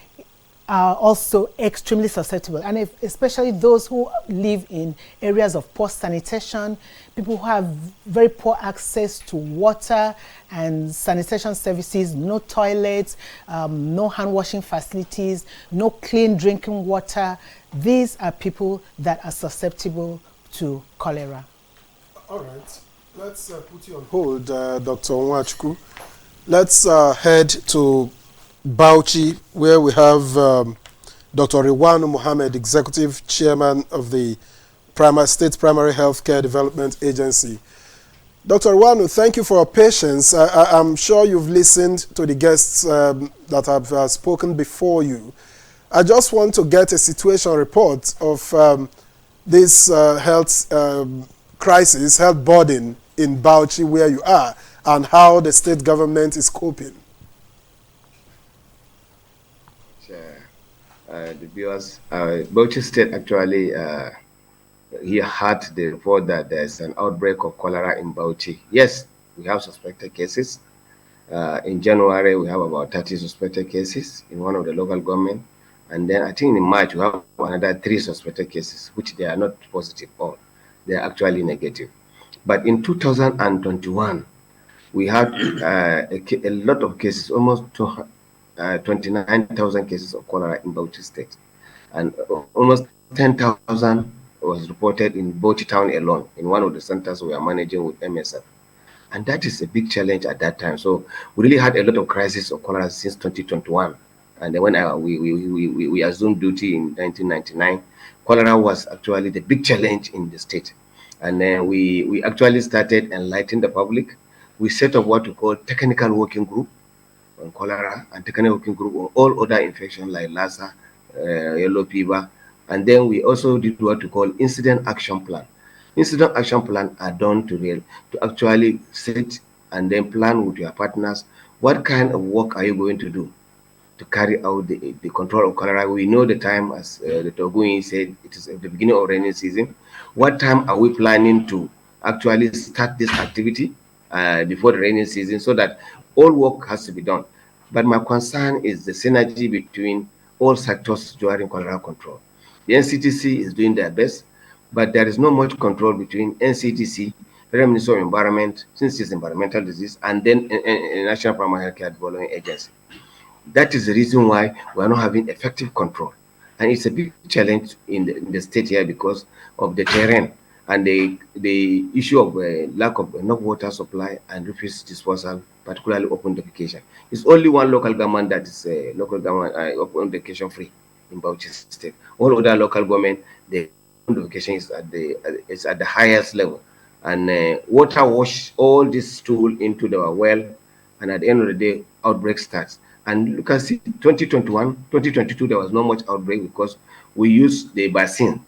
are also extremely susceptible, and especially those who live in areas of poor sanitation, people who have very poor access to water and sanitation services, no toilets, no hand washing facilities, no clean drinking water. These are people that are susceptible to cholera. All right. Let's put you on hold, Dr. Nwachukwu. Let's head to Bauchi, where we have Dr. Riwanu Mohammed, Executive Chairman of the State Primary Healthcare Development Agency. Dr. Riwanu, thank you for your patience. I'm sure you've listened to the guests that have spoken before you. I just want to get a situation report of this health crisis, health burden in Bauchi, where you are, and how the state government is coping. The viewers, Bauchi State actually he had the report that there's an outbreak of cholera in Bauchi. Yes, we have suspected cases. In January, we have about 30 suspected cases in one of the local government. And then I think in March, we have another 3 suspected cases, which they are not positive all. They are actually negative. But in 2021, we had a lot of cases, almost 29,000 cases of cholera in Bauchi State. And almost 10,000 was reported in Bauchi town alone, in one of the centers we are managing with MSF. And that is a big challenge at that time. So we really had a lot of crisis of cholera since 2021. And then when we assumed duty in 1999, cholera was actually the big challenge in the state. And then we actually started enlightening the public. We set up what we call technical working group on cholera and technical working group on all other infections like Lassa, yellow fever. And then we also did what we call incident action plan. Incident action plan are done to actually set and then plan with your partners what kind of work are you going to do to carry out the control of cholera. We know the time, as the Togui said, it is at the beginning of rainy season. What time are we planning to actually start this activity before the rainy season, so that all work has to be done? But my concern is the synergy between all sectors during cholera control. The NCTC is doing their best, but there is not much control between NCTC, Federal Ministry of Environment, since it's environmental disease, and then National Primary Healthcare Development Agency. That is the reason why we are not having effective control. And it's a big challenge in the state here because of the terrain and the issue of lack of enough water supply and refuse disposal, particularly open defecation. It's only one local government that is local government open defecation free in Bauchi State. All other local government, the open defecation is at the highest level. And water wash all this stool into the well, and at the end of the day, outbreak starts. And you can see 2021, 2022, there was not much outbreak because we used the vaccine.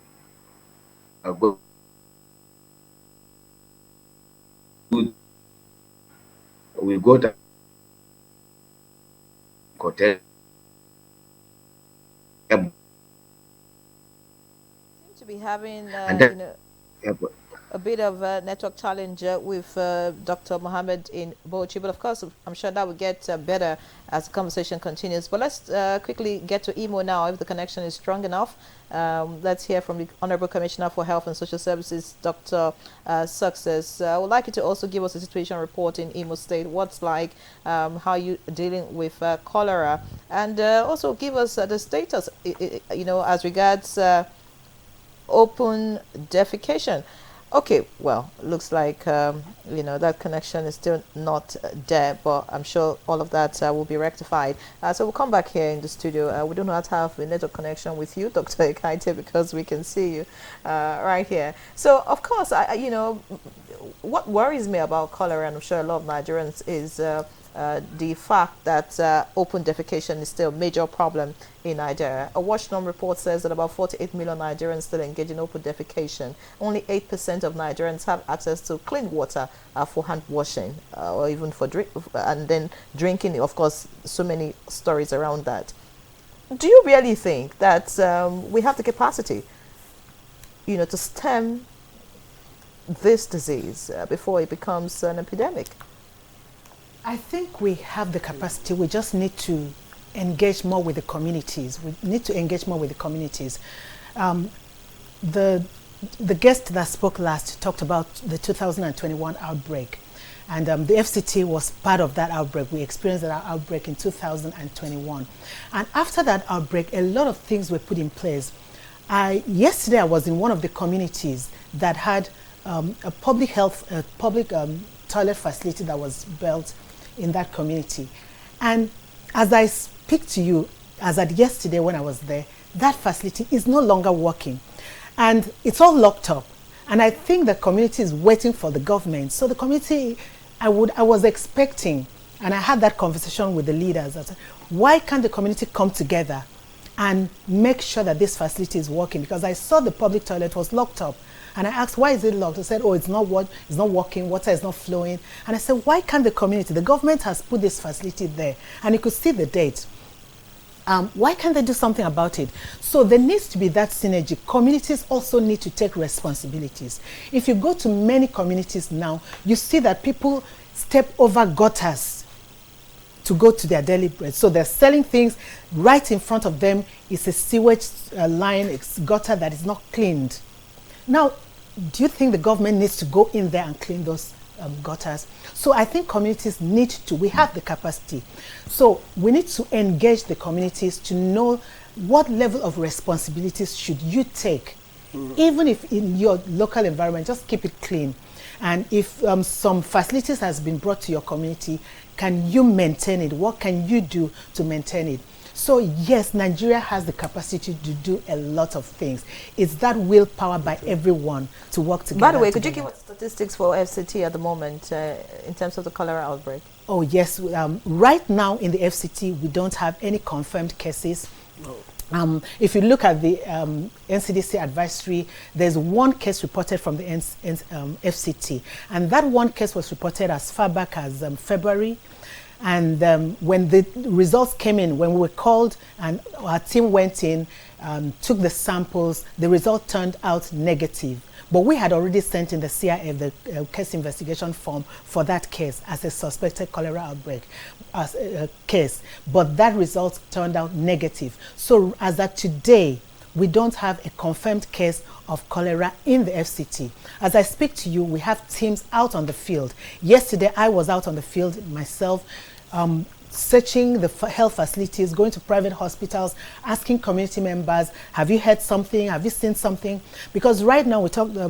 We got a hotel. Seem to be having a bit of a network challenge with Dr. Mohammed in Bauchi, but of course I'm sure that will get better as the conversation continues. But let's quickly get to Imo now, if the connection is strong enough. Let's hear from the Honorable Commissioner for Health and Social Services, Dr. Success. I would like you to also give us a situation report in Imo State. What's like, how you dealing with cholera, and also give us the status, as regards open defecation. Okay, well, looks like that connection is still not there, but I'm sure all of that will be rectified. So we'll come back here in the studio. We do not have a network connection with you, Dr. Ekaite, because we can see you right here. So of course, what worries me about cholera, and I'm sure a lot of Nigerians, is the fact that open defecation is still a major problem in Nigeria. A Watchdog report says that about 48 million Nigerians still engage in open defecation. Only 8% of Nigerians have access to clean water for hand washing or even for drink, and then drinking. Of course, so many stories around that. Do you really think that we have the capacity, to stem this disease before it becomes an epidemic? I think we have the capacity. We just need to engage more with the communities. We need to engage more with the communities. The guest that spoke last talked about the 2021 outbreak, and the FCT was part of that outbreak. We experienced that outbreak in 2021. And after that outbreak, a lot of things were put in place. Yesterday I was in one of the communities that had a public health, public toilet facility that was built in that community. And as I speak to you, as at yesterday when I was there, that facility is no longer working. And it's all locked up. And I think the community is waiting for the government. So the community, I was expecting, and I had that conversation with the leaders, I said, why can't the community come together and make sure that this facility is working? Because I saw the public toilet was locked up. And I asked, why is it locked? They said, oh, it's not working, water is not flowing. And I said, why can't the community, the government has put this facility there, and you could see the date. Why can't they do something about it? So there needs to be that synergy. Communities also need to take responsibilities. If you go to many communities now, you see that people step over gutters to go to their daily bread. So they're selling things right in front of them. It's a sewage line, it's gutter that is not cleaned. Now, do you think the government needs to go in there and clean those gutters? So I think communities need to, we have the capacity. So we need to engage the communities to know what level of responsibilities should you take. Even if in your local environment, just keep it clean. And if some facilities has been brought to your community, can you maintain it? What can you do to maintain it? So yes, Nigeria has the capacity to do a lot of things. It's that willpower by everyone to work together. By the way, could you give us statistics for FCT at the moment in terms of the cholera outbreak? Oh yes, right now in the FCT, we don't have any confirmed cases. If you look at the NCDC advisory, there's one case reported from the FCT, and that one case was reported as far back as February. And when the results came in, when we were called and our team went in, took the samples, the result turned out negative. But we had already sent in the CIF, the case investigation form for that case as a suspected cholera outbreak as a case. But that result turned out negative. So as of today, we don't have a confirmed case of cholera in the FCT. As I speak to you, we have teams out on the field. Yesterday, I was out on the field myself, searching the health facilities, going to private hospitals, asking community members, have you heard something? Have you seen something? Because right now,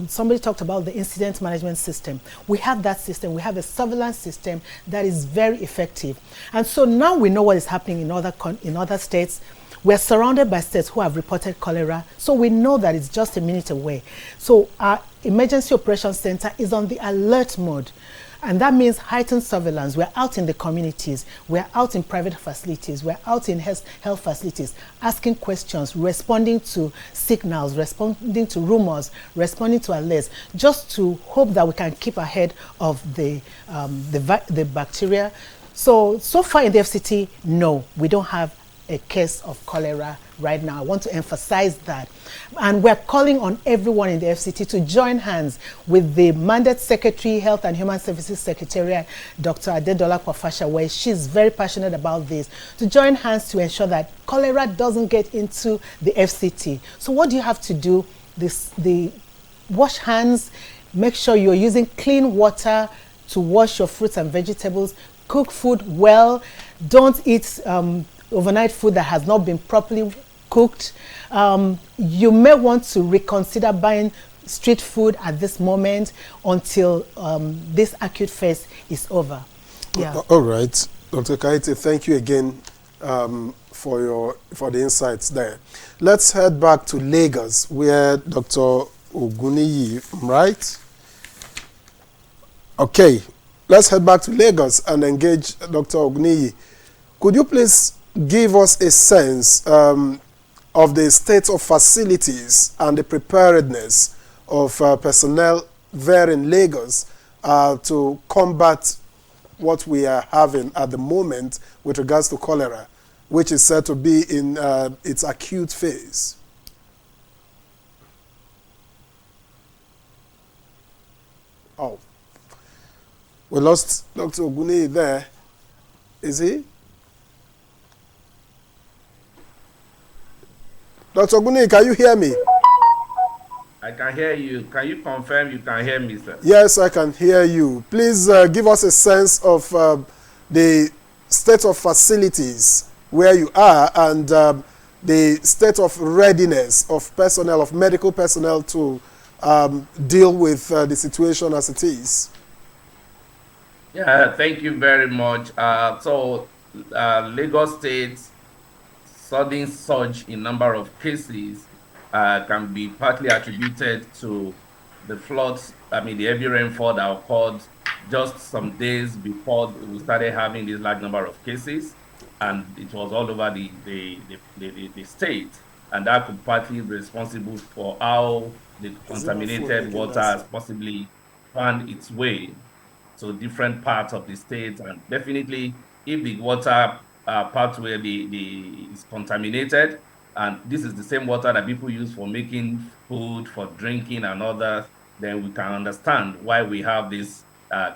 somebody talked about the incident management system. We have that system. We have a surveillance system that is very effective. And so now we know what is happening in other states. We're surrounded by states who have reported cholera, so we know that it's just a minute away. So our emergency operations center is on the alert mode, and that means heightened surveillance. We're out in the communities, we're out in private facilities, we're out in health facilities, asking questions, responding to signals, responding to rumors, responding to alerts, just to hope that we can keep ahead of the bacteria. So far in the FCT, no, we don't have a case of cholera right now. I want to emphasize that. And we're calling on everyone in the FCT to join hands with the Mandate Secretary, Health and Human Services Secretariat, Dr. Adedola Kwafasha, where she's very passionate about this, to join hands to ensure that cholera doesn't get into the FCT. So what do you have to do? Wash hands, make sure you're using clean water to wash your fruits and vegetables, cook food well, don't eat overnight food that has not been properly cooked. You may want to reconsider buying street food at this moment until this acute phase is over. Yeah. All right, Dr. Kaite, thank you again for the insights there. Let's head back to Lagos, where Dr. Oguniyi, right? Okay, let's head back to Lagos and engage Dr. Oguniyi. Could you please give us a sense of the state of facilities and the preparedness of personnel there in Lagos to combat what we are having at the moment with regards to cholera, which is said to be in its acute phase? Oh, we lost Dr. Oguniyi there. Is he? Dr. Oguniyi, can you hear me? I can hear you. Can you confirm you can hear me, sir? Yes, I can hear you. Please give us a sense of the state of facilities where you are and the state of readiness of personnel, of medical personnel to deal with the situation as it is? Yeah, thank you very much. Lagos State sudden surge in number of cases can be partly attributed to the floods, the heavy rainfall that occurred just some days before we started having this large number of cases. And it was all over the state. And that could partly be responsible for how the contaminated water has possibly found its way to different parts of the state. And definitely, if the water pathway is contaminated, and this is the same water that people use for making food, for drinking, and others, then we can understand why we have this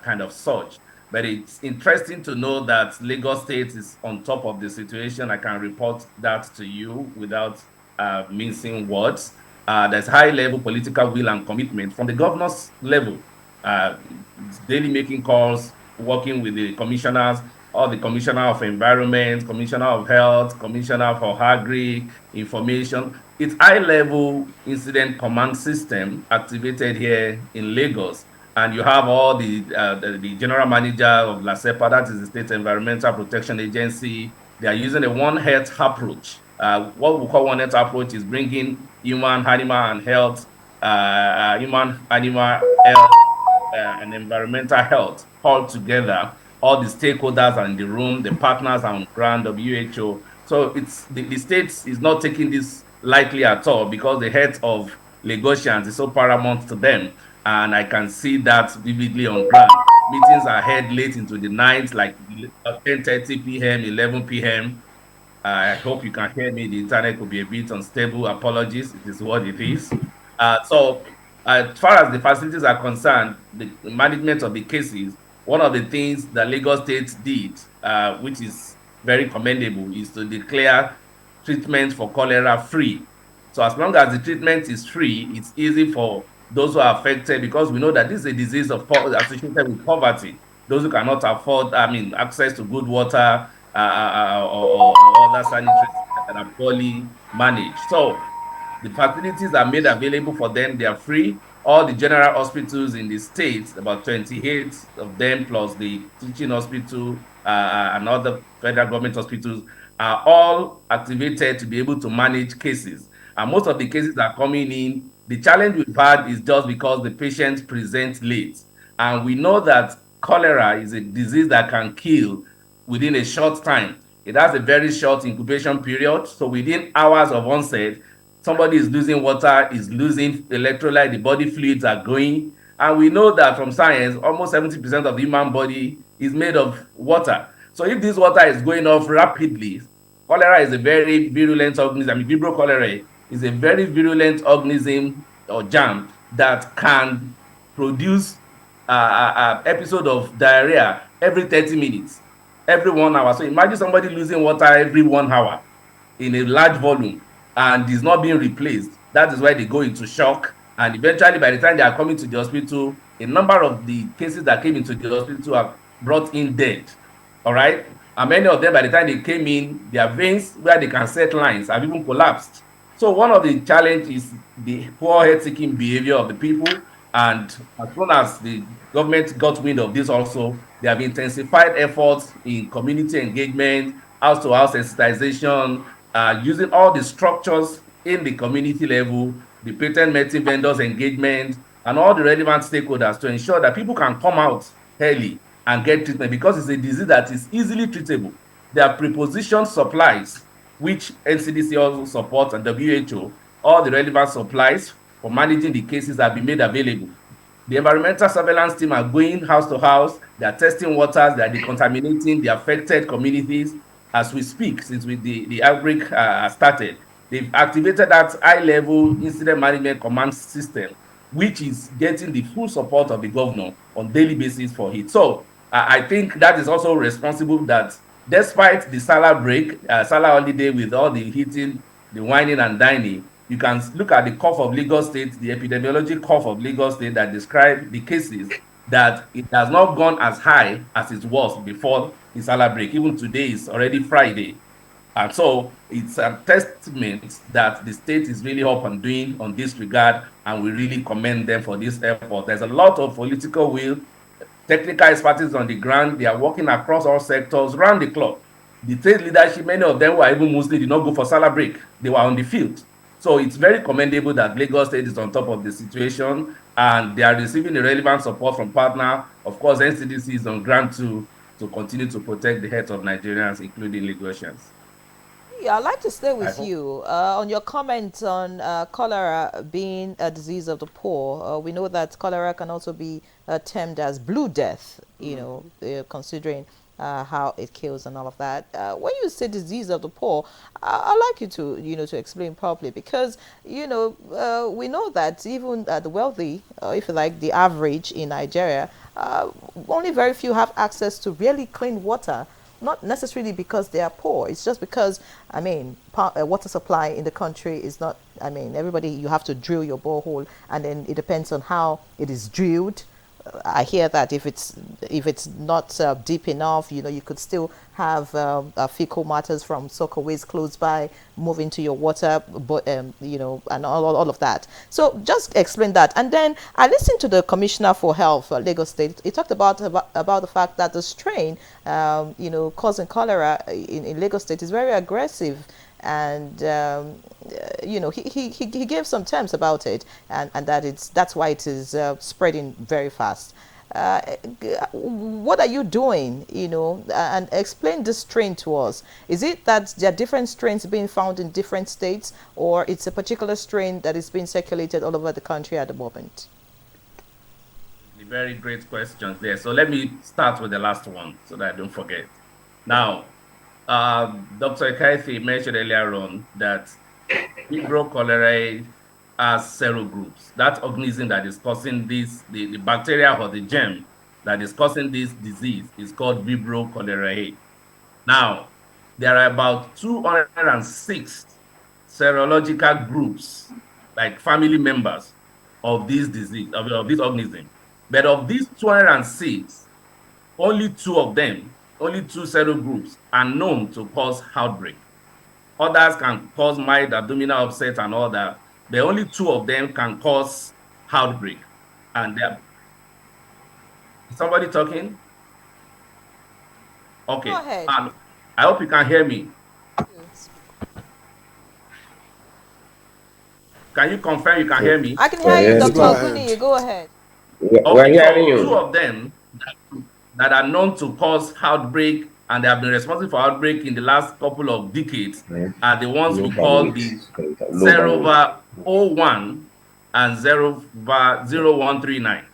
kind of surge. But it's interesting to know that Lagos State is on top of the situation. I can report that to you without mincing words. There's high level political will and commitment from the governor's level, uh, daily making calls, working with the commissioners, or the commissioner of environment, commissioner of health, commissioner for agri, information. It's high-level incident command system activated here in Lagos. And you have all the general manager of LASEPA, that is the State Environmental Protection Agency. They are using a One Health approach. What we call One Health approach is bringing human, animal, and health, human, animal health, and environmental health all together. All the stakeholders are in the room, the partners are on ground, WHO. So it's the state is not taking this lightly at all, because the health of Lagosians is so paramount to them. And I can see that vividly on ground. Meetings are held late into the night, like 10:30 p.m., 11 p.m. I hope you can hear me. The internet could be a bit unstable. Apologies. It is what it is. As far as the facilities are concerned, the management of the cases, one of the things that Lagos State did, which is very commendable, is to declare treatment for cholera free. So as long as the treatment is free, it's easy for those who are affected, because we know that this is a disease associated with poverty. Those who cannot afford, access to good water, or other sanitary that are poorly managed. So the facilities are made available for them. They are free. All the general hospitals in the state, about 28 of them, plus the teaching hospital and other federal government hospitals, are all activated to be able to manage cases. And most of the cases that are coming in, the challenge we've had is just because the patients present late. And we know that cholera is a disease that can kill within a short time. It has a very short incubation period. So within hours of onset, somebody is losing water, is losing electrolyte, the body fluids are going. And we know that from science, almost 70% of the human body is made of water. So if this water is going off rapidly, cholera is a very virulent organism. Vibrio cholerae is a very virulent organism or germ that can produce episode of diarrhea every 30 minutes, every 1 hour. So imagine somebody losing water every 1 hour in a large volume and is not being replaced. That is why they go into shock. And eventually, by the time they are coming to the hospital, a number of the cases that came into the hospital are brought in dead. All right. And many of them, by the time they came in, their veins where they can set lines have even collapsed. So one of the challenges is the poor health-seeking behavior of the people. And as soon as the government got wind of this also, they have intensified efforts in community engagement, house-to-house sensitization, using all the structures in the community level, the patent medicine vendors engagement, and all the relevant stakeholders to ensure that people can come out early and get treatment, because it's a disease that is easily treatable. There are prepositioned supplies, which NCDC also supports, and WHO. All the relevant supplies for managing the cases have been made available. The environmental surveillance team are going house to house. They are testing waters. They are decontaminating the affected communities as we speak, since the outbreak started. They've activated that high-level incident management command system, which is getting the full support of the governor on daily basis for it. So I think that is also responsible that despite the Salah break, Salah holiday with all the heating, the whining and dining, you can look at the curve of Lagos State, the epidemiology curve of Lagos State that describe the cases, that it has not gone as high as it was before the Salah break. Even today is already Friday. And so it's a testament that the state is really up and doing on this regard, and we really commend them for this effort. There's a lot of political will, technical expertise on the ground. They are working across all sectors, round the clock. The state leadership, many of them were even Muslim, did not go for Salah break. They were on the field. So it's very commendable that Lagos State is on top of the situation, and they are receiving the relevant support from partner. Of course, NCDC is on ground to continue to protect the health of Nigerians, including Lagosians. Yeah, I'd like to stay with you on your comment on cholera being a disease of the poor. We know that cholera can also be termed as blue death, you know, considering how it kills and all of that. When you say disease of the poor, I'd like you to, to explain properly, because, we know that even the wealthy, if you like, the average in Nigeria, only very few have access to really clean water. Not necessarily because they are poor. It's just because, water supply in the country is not, everybody, you have to drill your borehole, and then it depends on how it is drilled. I hear that if it's not deep enough, you could still have fecal matters from soccer waste close by move into your water, but and all of that. So just explain that. And then I listened to the Commissioner for Health, Lagos State. He talked about the fact that the strain, causing cholera in Lagos State is very aggressive. And he gave some terms about it, and that's why it is spreading very fast. What are you doing, and explain this strain to us? Is it that there are different strains being found in different states, or it's a particular strain that is being circulated all over the country at the moment? Very great questions there. So let me start with the last one so that I don't forget. Now, Dr. Ekaithi mentioned earlier on that Vibrio cholerae has serogroups. That organism that is causing this, the bacteria or the germ that is causing this disease is called Vibrio cholerae. Now, there are about 206 serological groups, like family members of this disease, of this organism. But of these 206, only two serogroups are known to cause outbreak. Others can cause mild abdominal upset and all that, but only two of them can cause outbreak. And is somebody talking? Okay. Go ahead. And I hope you can hear me. Can you confirm you can hear me? I can hear you, Dr. Oguni. Go ahead. Okay, so two of them that are known to cause outbreak, and they have been responsible for outbreak in the last couple of decades, are the ones we call the Serova 01 and Serova 0139.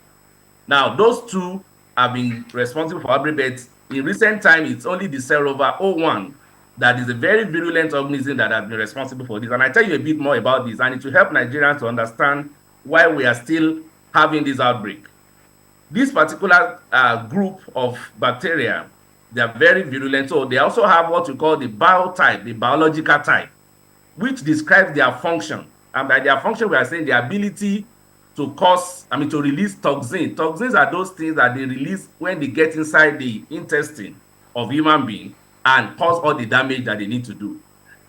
Now, those two have been responsible for outbreak, but in recent time, it's only the Serova 01 that is a very virulent organism that has been responsible for this. And I tell you a bit more about this, and it will help Nigerians to understand why we are still having this outbreak. This particular group of bacteria, they are very virulent. So they also have what we call the biotype, the biological type, which describes their function. And by their function, we are saying the ability to to release toxins. Toxins are those things that they release when they get inside the intestine of human being and cause all the damage that they need to do.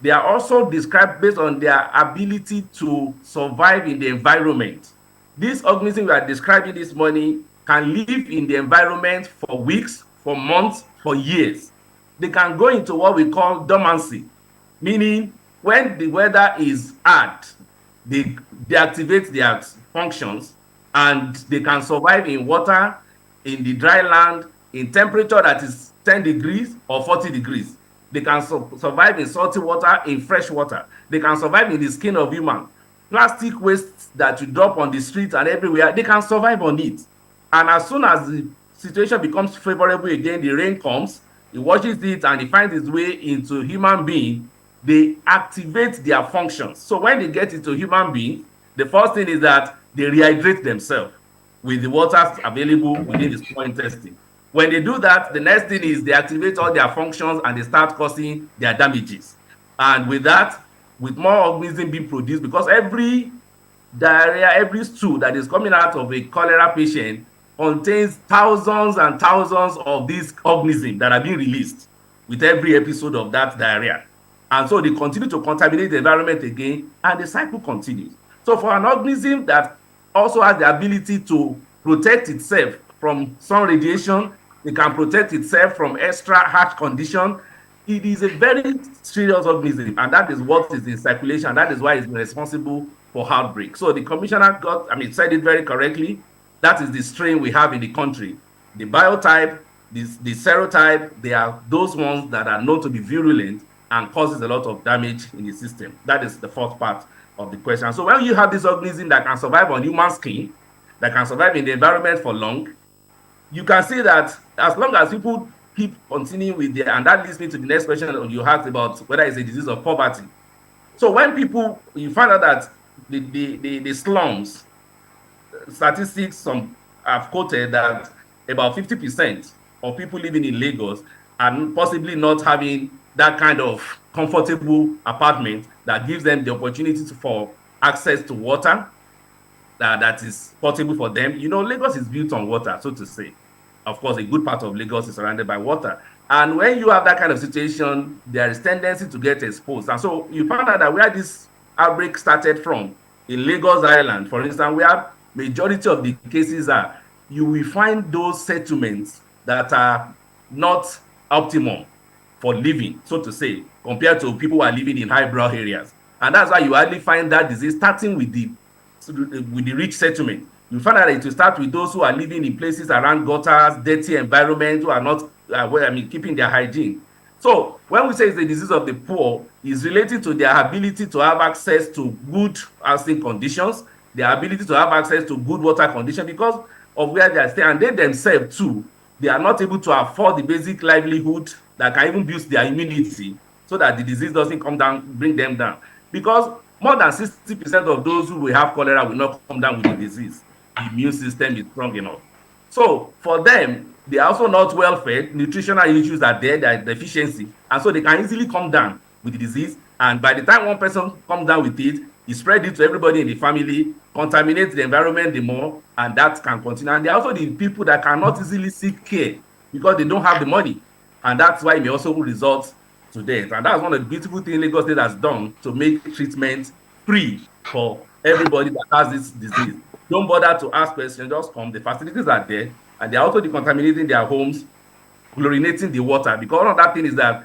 They are also described based on their ability to survive in the environment. This organism we are describing this morning can live in the environment for weeks, for months, for years. They can go into what we call dormancy, meaning when the weather is hard, they deactivate their functions, and they can survive in water, in the dry land, in temperature that is 10 degrees or 40 degrees. They can survive in salty water, in fresh water. They can survive in the skin of human. Plastic waste that you drop on the streets and everywhere, they can survive on it. And as soon as the situation becomes favorable again, the rain comes, it washes it, and it finds its way into human being, they activate their functions. So when they get into human being, the first thing is that they rehydrate themselves with the water available within the small intestine. When they do that, the next thing is they activate all their functions and they start causing their damages. And with that, with more organism being produced, because every diarrhea, every stool that is coming out of a cholera patient contains thousands and thousands of these organisms that are being released with every episode of that diarrhea. And so they continue to contaminate the environment again, and the cycle continues. So for an organism that also has the ability to protect itself from sun radiation, it can protect itself from extra harsh condition. It is a very serious organism, and that is what is in circulation. That is why it's responsible for outbreak. So the commissioner said it very correctly. That is the strain we have in the country. The biotype, the serotype, they are those ones that are known to be virulent and causes a lot of damage in the system. That is the fourth part of the question. So when you have this organism that can survive on human skin, that can survive in the environment for long, you can see that as long as people keep continuing with their, and that leads me to the next question that you asked about whether it's a disease of poverty. So when you find out that the slums, statistics some have quoted that about 50% of people living in Lagos are possibly not having that kind of comfortable apartment that gives them the opportunity for access to water that is portable for them. Lagos is built on water, so to say. Of course, a good part of Lagos is surrounded by water. And when you have that kind of situation, there is tendency to get exposed. And so you found out that where this outbreak started from, in Lagos Island, for instance, where majority of the cases are, you will find those settlements that are not optimum for living, so to say, compared to people who are living in highbrow areas. And that's why you hardly find that disease starting with the rich settlement. You find out that it will start with those who are living in places around gutters, dirty environment, who are not keeping their hygiene. So when we say it's the disease of the poor, it's related to their ability to have access to good housing conditions, their ability to have access to good water conditions because of where they are staying. And they themselves too, they are not able to afford the basic livelihood that can even boost their immunity so that the disease doesn't come down, bring them down. Because more than 60% of those who will have cholera will not come down with the disease. The immune system is strong enough. So for them, they are also not well fed, nutritional issues are there are deficiency, and so they can easily come down with the disease. And by the time one person comes down with it, he spread it to everybody in the family, contaminates the environment the more, and that can continue. And there are also the people that cannot easily seek care because they don't have the money. And that's why it may also result to death. And that's one of the beautiful things Lagos State has done to make treatment free for everybody that has this disease. Don't bother to ask questions, just come. The facilities are there, and they're also decontaminating their homes, chlorinating the water. Because one of that thing is that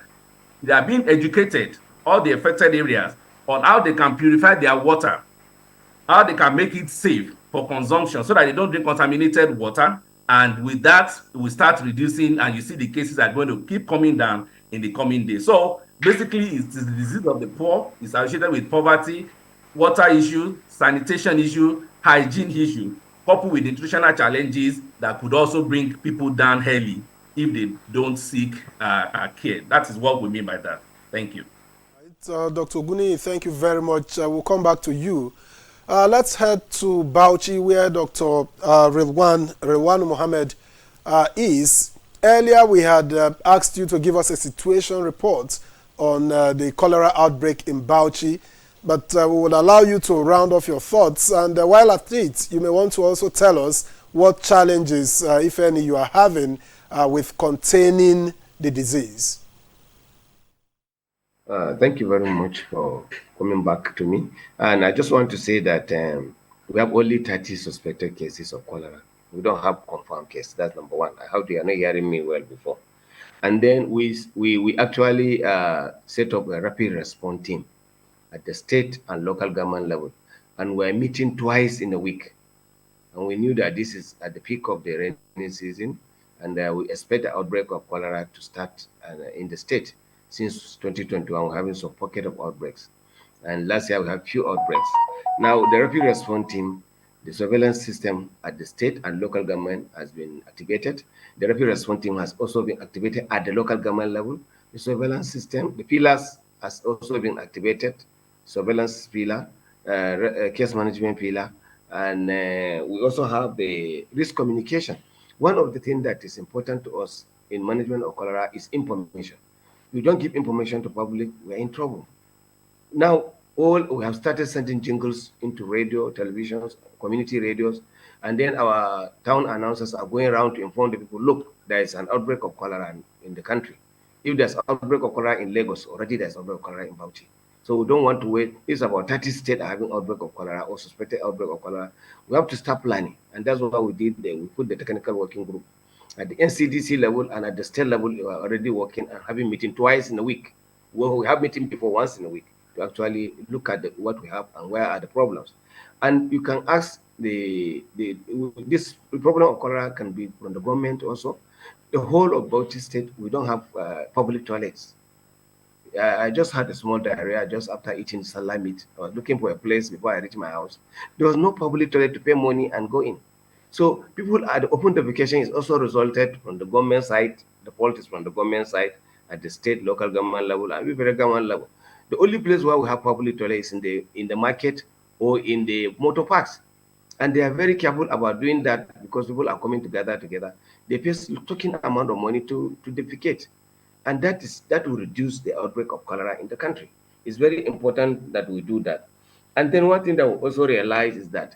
they are being educated, all the affected areas, on how they can purify their water, how they can make it safe for consumption so that they don't drink contaminated water. And with that, we start reducing, and you see the cases are going to keep coming down in the coming days. So basically, it's the disease of the poor. It's associated with poverty, water issue, sanitation issue, hygiene issue, coupled with nutritional challenges that could also bring people down early if they don't seek care. That is what we mean by that. Thank you. Dr. Oguni, thank you very much. We'll come back to you. Let's head to Bauchi, where Dr. Rilwan Mohammed is. Earlier, we had asked you to give us a situation report on the cholera outbreak in Bauchi, but we will allow you to round off your thoughts. And while at it, you may want to also tell us what challenges, if any, you are having with containing the disease. Thank you very much for coming back to me. And I just want to say that we have only 30 suspected cases of cholera. We don't have confirmed cases. That's number one. I hope you are not hearing me well before. And then we actually set up a rapid response team at the state and local government level. And we're meeting twice in a week. And we knew that this is at the peak of the rainy season. And we expect the outbreak of cholera to start in the state. Since 2021, we're having some pocket of outbreaks. And last year, we had few outbreaks. Now, the rapid response team, the surveillance system at the state and local government has been activated. The rapid response team has also been activated at the local government level. The surveillance system, the pillars has also been activated. Surveillance pillar, case management pillar, and we also have the risk communication. One of the things that is important to us in management of cholera is information. You don't give information to public, we're in trouble. Now, we have started sending jingles into radio, televisions, community radios, and then our town announcers are going around to inform the people, look, there is an outbreak of cholera in the country. If there's outbreak of cholera in Lagos, already there's outbreak of cholera in Bauchi. So we don't want to wait. It's about 30 states are having outbreak of cholera or suspected outbreak of cholera. We have to start planning, and that's what we did. We put the technical working group at the NCDC level and at the state level. We are already working and having meeting twice in a week. Well, we have meeting before once in a week to actually look at what we have and where are the problems. And you can ask this problem of cholera can be from the government also. The whole of Bauchi state, we don't have public toilets. I just had a small diarrhea just after eating salad meat. I was looking for a place before I reached my house. There was no public toilet to pay money and go in. So people at the open defecation is also resulted from the government side. The fault is from the government side at the state, local government level, and federal government level. The only place where we have public toilet is in the market or in the motor parks. And they are very careful about doing that because people are coming together. They pay a token amount of money to defecate. And that will reduce the outbreak of cholera in the country. It's very important that we do that. And then one thing that we also realize is that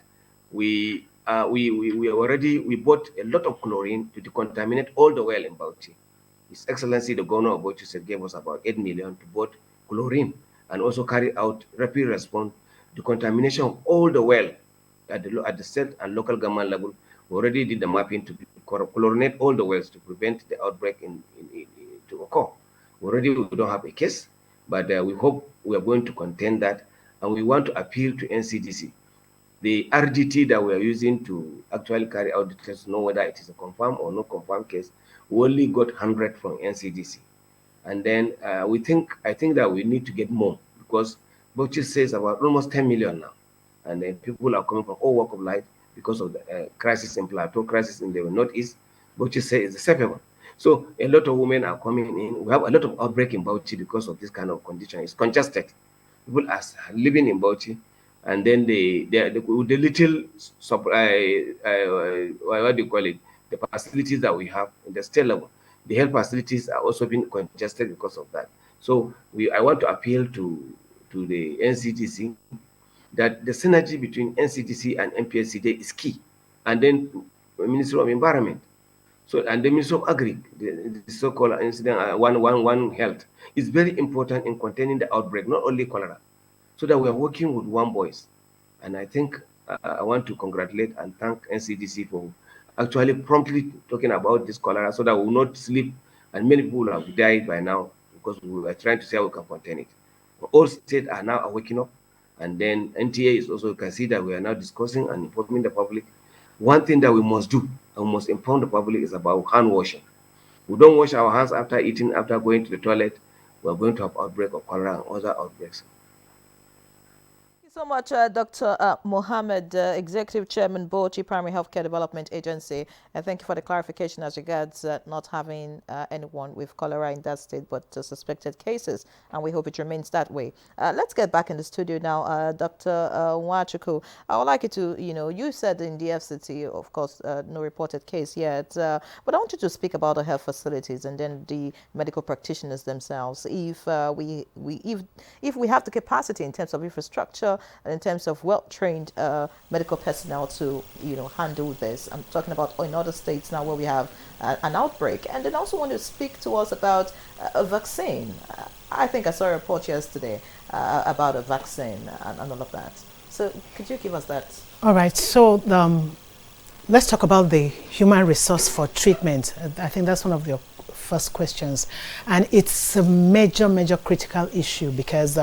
we bought a lot of chlorine to decontaminate all the well in Bauchi. His Excellency the Governor of Bauchi said gave us about 8 million to bought chlorine and also carry out rapid response decontamination of all the well at the state and local government level. We already did the mapping to chlorinate all the wells to prevent the outbreak to occur. Already we don't have a case, but we hope we are going to contain that, and we want to appeal to NCDC. The RDT that we are using to actually carry out the test, know whether it is a confirmed or no confirmed case, we only got 100 from NCDC. And then I think that we need to get more because Bauchi says about almost 10 million now. And then people are coming from all walk of life because of the crisis in Plateau, crisis in the Northeast. Bauchi says it's the safer one. So a lot of women are coming in. We have a lot of outbreak in Bauchi because of this kind of condition. It's congested. People are living in Bauchi, and then the little supply, what do you call it? The facilities that we have in the state level, the health facilities are also being congested because of that. So I want to appeal to the NCDC that the synergy between NCDC and MPSCD is key, and then Ministry of Environment. So, and the Ministry of Agri, the so-called incident one health, is very important in containing the outbreak, not only cholera, so that we are working with one voice. And I think I want to congratulate and thank NCDC for actually promptly talking about this cholera, so that we will not sleep, and many people have died by now because we are trying to see how we can contain it. All states are now waking up, and then NTA is also, you can see that we are now discussing and informing the public. One thing that we must do and we must inform the public is about hand washing. We don't wash our hands after eating, after going to the toilet, we are going to have outbreak of cholera and other outbreaks. So much, Dr. Mohammed, Executive Chairman, Bauchi Primary Healthcare Development Agency. And thank you for the clarification as regards not having anyone with cholera in that state, but suspected cases. And we hope it remains that way. Let's get back in the studio now. Dr. Nwachukwu, I would like you to, you said in the FCT, of course, no reported case yet. But I want you to speak about the health facilities and then the medical practitioners themselves. If we have the capacity in terms of infrastructure, and in terms of well-trained medical personnel to, handle this. I'm talking about in other states now where we have an outbreak. And then also want to speak to us about a vaccine. I think I saw a report yesterday about a vaccine and all of that. So could you give us that? All right. So let's talk about the human resource for treatment. I think that's one of the first questions. And it's a major critical issue because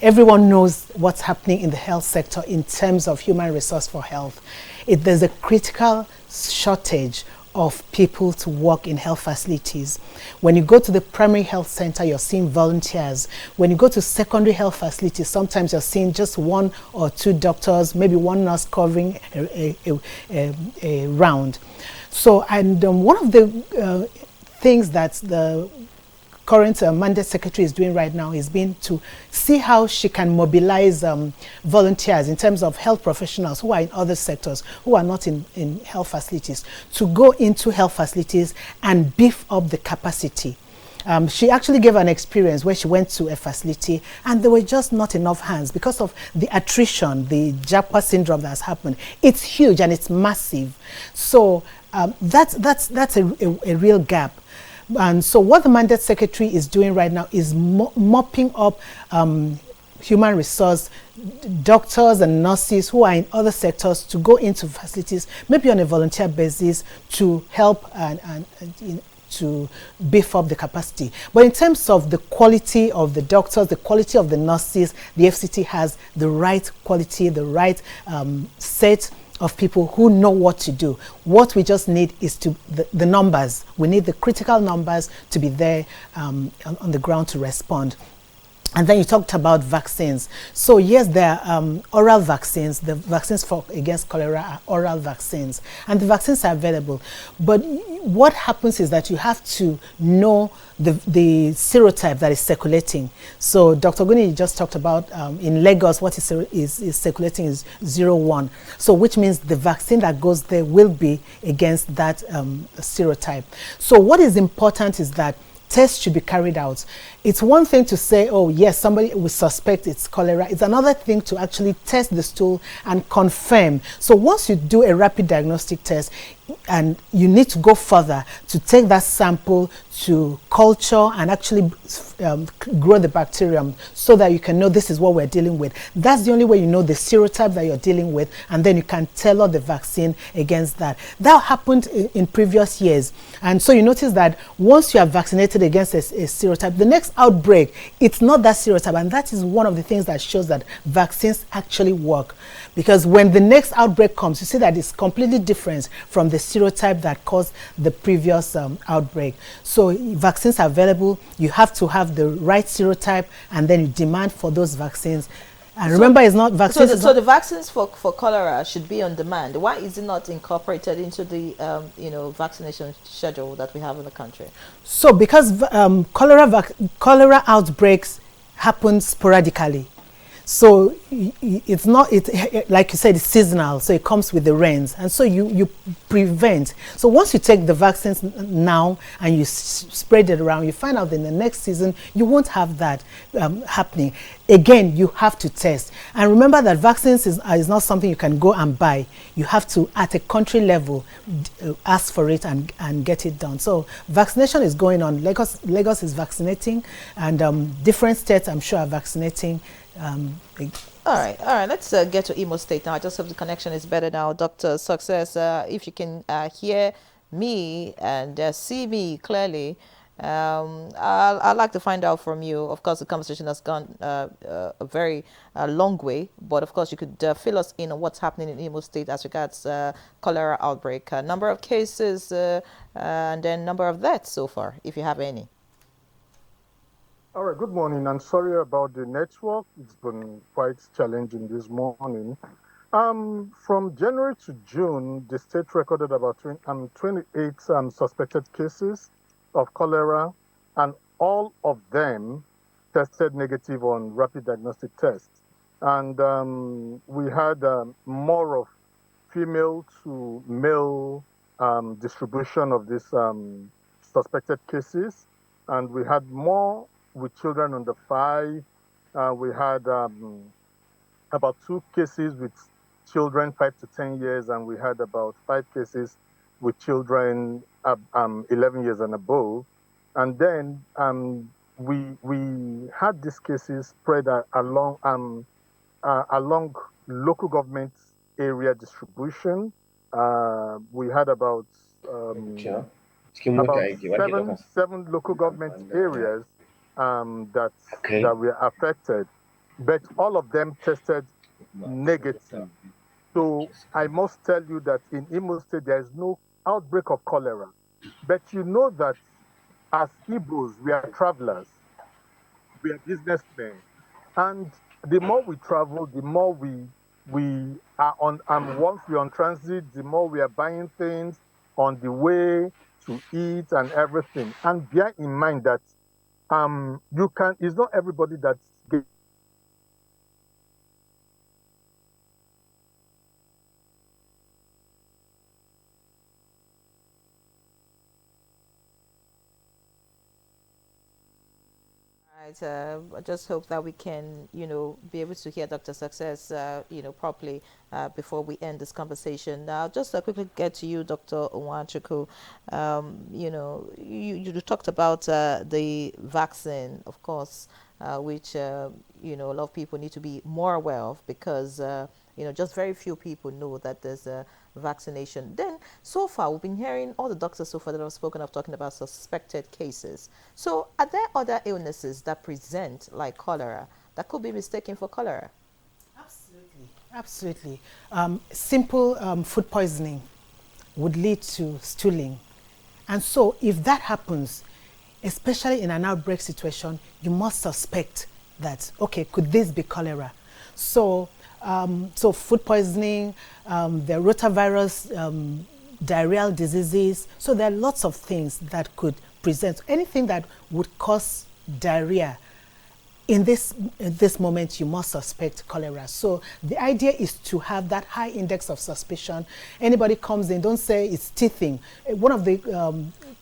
everyone knows what's happening in the health sector in terms of human resource for health. There's a critical shortage of people to work in health facilities. When you go to the primary health center, you're seeing volunteers. When you go to secondary health facilities, sometimes you're seeing just one or two doctors, maybe one nurse covering a round. So, and one of the things that the current mandate secretary is doing right now is being to see how she can mobilize volunteers in terms of health professionals who are in other sectors, who are not in health facilities, to go into health facilities and beef up the capacity. She actually gave an experience where she went to a facility and there were just not enough hands because of the attrition, the JAPA syndrome that has happened. It's huge and it's massive. So that's a real gap. And so what the mandate secretary is doing right now is mopping up human resource doctors and nurses who are in other sectors to go into facilities, maybe on a volunteer basis, to help and to beef up the capacity. But in terms of the quality of the doctors, the quality of the nurses, the FCT has the right quality, the right set of people who know what to do. What we just need is the numbers. We need the critical numbers to be there on the ground to respond. And then you talked about vaccines. So yes, there are oral vaccines. The vaccines against cholera are oral vaccines, and the vaccines are available. But what happens is that you have to know the serotype that is circulating. So Dr. Guni just talked about in Lagos, what is circulating is 01. So which means the vaccine that goes there will be against that serotype. So what is important is that tests should be carried out. It's one thing to say, oh yes, somebody will suspect it's cholera. It's another thing to actually test the stool and confirm. So once you do a rapid diagnostic test, and you need to go further to take that sample to culture and actually grow the bacterium so that you can know this is what we're dealing with. That's the only way you know the serotype that you're dealing with, and then you can tailor the vaccine against that. That happened in previous years. And so you notice that once you are vaccinated against a serotype, the next outbreak, it's not that serotype. And that is one of the things that shows that vaccines actually work. Because when the next outbreak comes, you see that it's completely different from the serotype that caused the previous outbreak. So vaccines are available. You have to have the right serotype, and then you demand for those vaccines. And remember, it's not vaccines. So the vaccines for cholera should be on demand. Why is it not incorporated into the vaccination schedule that we have in the country? So because cholera outbreaks happen sporadically. So it's not, like you said, it's seasonal, so it comes with the rains. And so you prevent. So once you take the vaccines now and you spread it around, you find out in the next season, you won't have that happening. Again, you have to test. And remember that vaccines is not something you can go and buy. You have to, at a country level, ask for it and get it done. So vaccination is going on. Lagos is vaccinating, and different states, I'm sure, are vaccinating. All right. Let's get to Imo State now. I just hope the connection is better now. Dr. Success, if you can hear me and see me clearly, I'd like to find out from you. Of course, the conversation has gone a very long way, but of course, you could fill us in on what's happening in Imo State as regards cholera outbreak, number of cases, and then number of deaths so far, if you have any. All right, good morning. I'm sorry about the network. It's been quite challenging this morning. From January to June, the state recorded about 28 suspected cases of cholera, and all of them tested negative on rapid diagnostic tests. And we had more of female to male distribution of these suspected cases, and we had more with children under 5. We had about 2 cases with children 5 to 10 years, and we had about 5 cases with children 11 years and above. And then we had these cases spread along local government area distribution. We had about seven local government areas that were affected, but all of them tested negative. So I must tell you that in Imo State, there is no outbreak of cholera. But you know that as Igbos, we are travelers, we are businessmen. And the more we travel, the more we are on, once we're on transit, the more we are buying things on the way to eat and everything. And bear in mind that it's not everybody that gets Right. I just hope that we can, be able to hear Dr. Success, properly before we end this conversation. Now, just to quickly get to you, Dr. Onwachukwu. You talked about the vaccine, of course, which, a lot of people need to be more aware of because, just very few people know that there's a vaccination. Then, so far, we've been hearing all the doctors so far that have spoken of talking about suspected cases. So, are there other illnesses that present like cholera that could be mistaken for cholera? Absolutely. Absolutely. Simple food poisoning would lead to stooling. And so, if that happens, especially in an outbreak situation, you must suspect that, okay, could this be cholera? So, food poisoning, the rotavirus, diarrheal diseases. So there are lots of things that could present. Anything that would cause diarrhea, in this moment, you must suspect cholera. So the idea is to have that high index of suspicion. Anybody comes in, don't say it's teething. One of the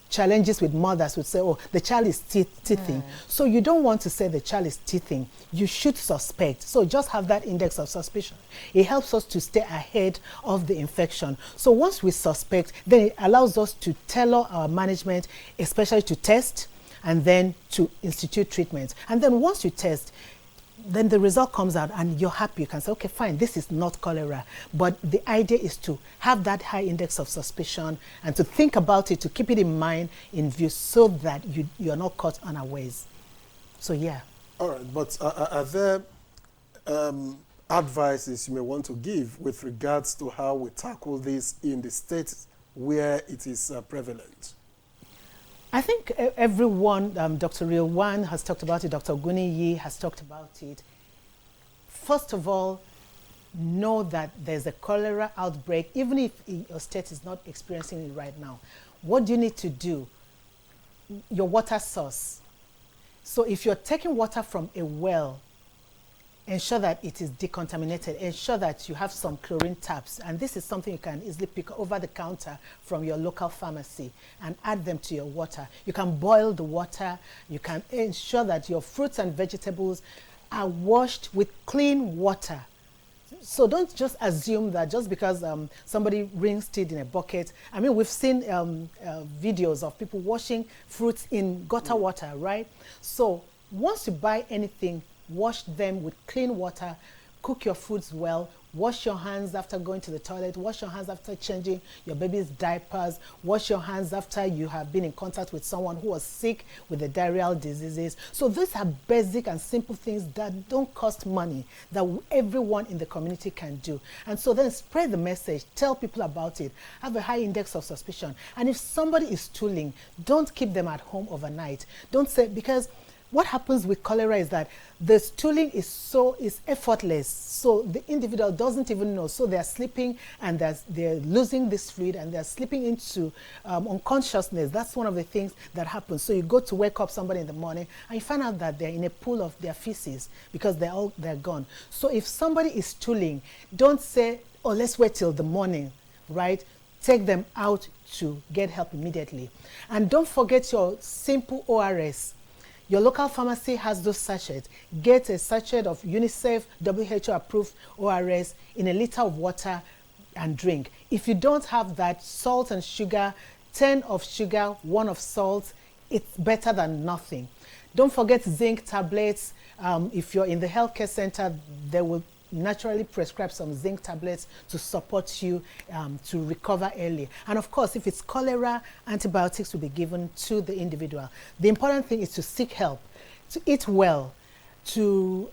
challenges with mothers would say, oh, the child is teething. So you don't want to say the child is teething. You should suspect. So just have that index of suspicion. It helps us to stay ahead of the infection. So once we suspect, then it allows us to tailor our management, especially to test and then to institute treatment. And then once you test, then the result comes out and you're happy. You can say, okay, fine, this is not cholera. But the idea is to have that high index of suspicion and to think about it, to keep it in mind, in view, so that you're not caught unawares. So, yeah. All right, but are there advices you may want to give with regards to how we tackle this in the states where it is prevalent? I think everyone, Dr. Rilwan has talked about it, Dr. Guniyi has talked about it. First of all, know that there's a cholera outbreak, even if your state is not experiencing it right now. What do you need to do? Your water source. So if you're taking water from a well, ensure that it is decontaminated. Ensure that you have some chlorine taps. And this is something you can easily pick over the counter from your local pharmacy and add them to your water. You can boil the water. You can ensure that your fruits and vegetables are washed with clean water. So don't just assume that just because somebody rinsed it in a bucket. I mean, we've seen videos of people washing fruits in gutter water, right? So once you buy anything, wash them with clean water, cook your foods well, wash your hands after going to the toilet, wash your hands after changing your baby's diapers, wash your hands after you have been in contact with someone who was sick with the diarrheal diseases. So these are basic and simple things that don't cost money, that everyone in the community can do. And so then spread the message, tell people about it, have a high index of suspicion. And if somebody is stooling, don't keep them at home overnight. Don't say, because what happens with cholera is that the stooling is effortless. So the individual doesn't even know. So they're sleeping and they're losing this fluid and they're slipping into unconsciousness. That's one of the things that happens. So you go to wake up somebody in the morning and you find out that they're in a pool of their feces because they're gone. So if somebody is stooling, don't say, oh, let's wait till the morning, right? Take them out to get help immediately. And don't forget your simple ORS. Your local pharmacy has those sachets. Get a sachet of UNICEF, WHO approved ORS in a liter of water and drink. If you don't have that, salt and sugar, 10 of sugar, 1 of salt, it's better than nothing. Don't forget zinc tablets. If you're in the healthcare center, they will naturally prescribe some zinc tablets to support you to recover early. And of course, if it's cholera, antibiotics will be given to the individual. The important thing is to seek help, to eat well, to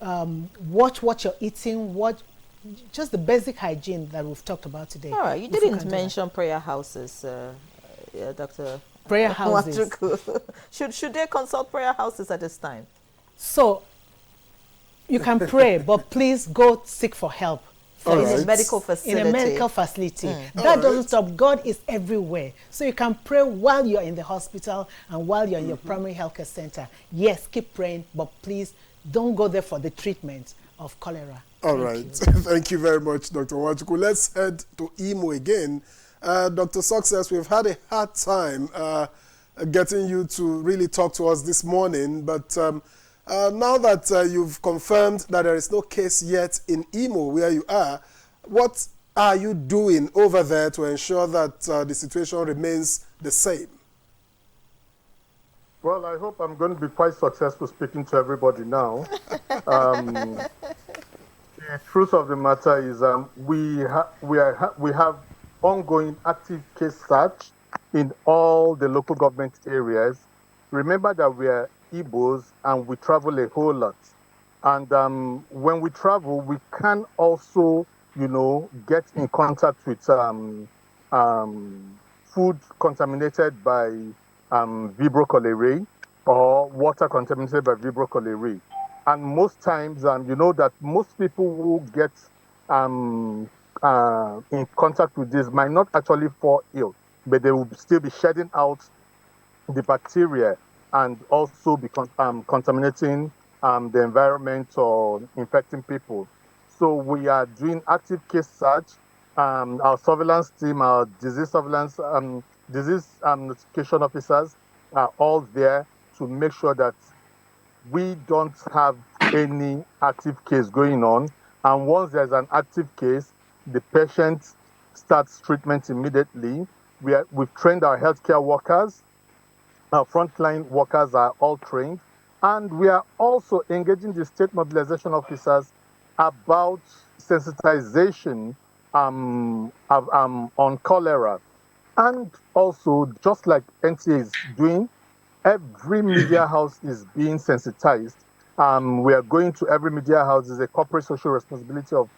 watch what you're eating, just the basic hygiene that we've talked about today. All right, you didn't mention prayer houses, Dr. Prayer houses. Should they consult prayer houses at this time? So, you can pray, but please go seek for help. In a medical facility. In a medical facility. That doesn't stop. God is everywhere. So you can pray while you're in the hospital and while you're in your primary healthcare center. Yes, keep praying, but please don't go there for the treatment of cholera. All right. Thank you very much, Dr. Onwachukwu. Let's head to Imo again. Dr. Success, we've had a hard time getting you to really talk to us this morning, but Now that you've confirmed that there is no case yet in Imo where you are, what are you doing over there to ensure that the situation remains the same? Well, I hope I'm going to be quite successful speaking to everybody now. The truth of the matter is we have ongoing active case search in all the local government areas. Remember that we are Igbos and we travel a whole lot. And when we travel, we can also, get in contact with food contaminated by Vibrio cholerae or water contaminated by Vibrio cholerae. And most times, you know that most people who get in contact with this might not actually fall ill, but they will still be shedding out the bacteria and also be contaminating the environment or infecting people. So we are doing active case search. Our surveillance team, our disease surveillance, disease notification officers are all there to make sure that we don't have any active case going on. And once there's an active case, the patient starts treatment immediately. We've trained our healthcare workers. Our frontline workers are all trained. And we are also engaging the state mobilization officers about sensitization on cholera. And also, just like NTA is doing, every media house is being sensitized. We are going to every media house. It's a corporate social responsibility of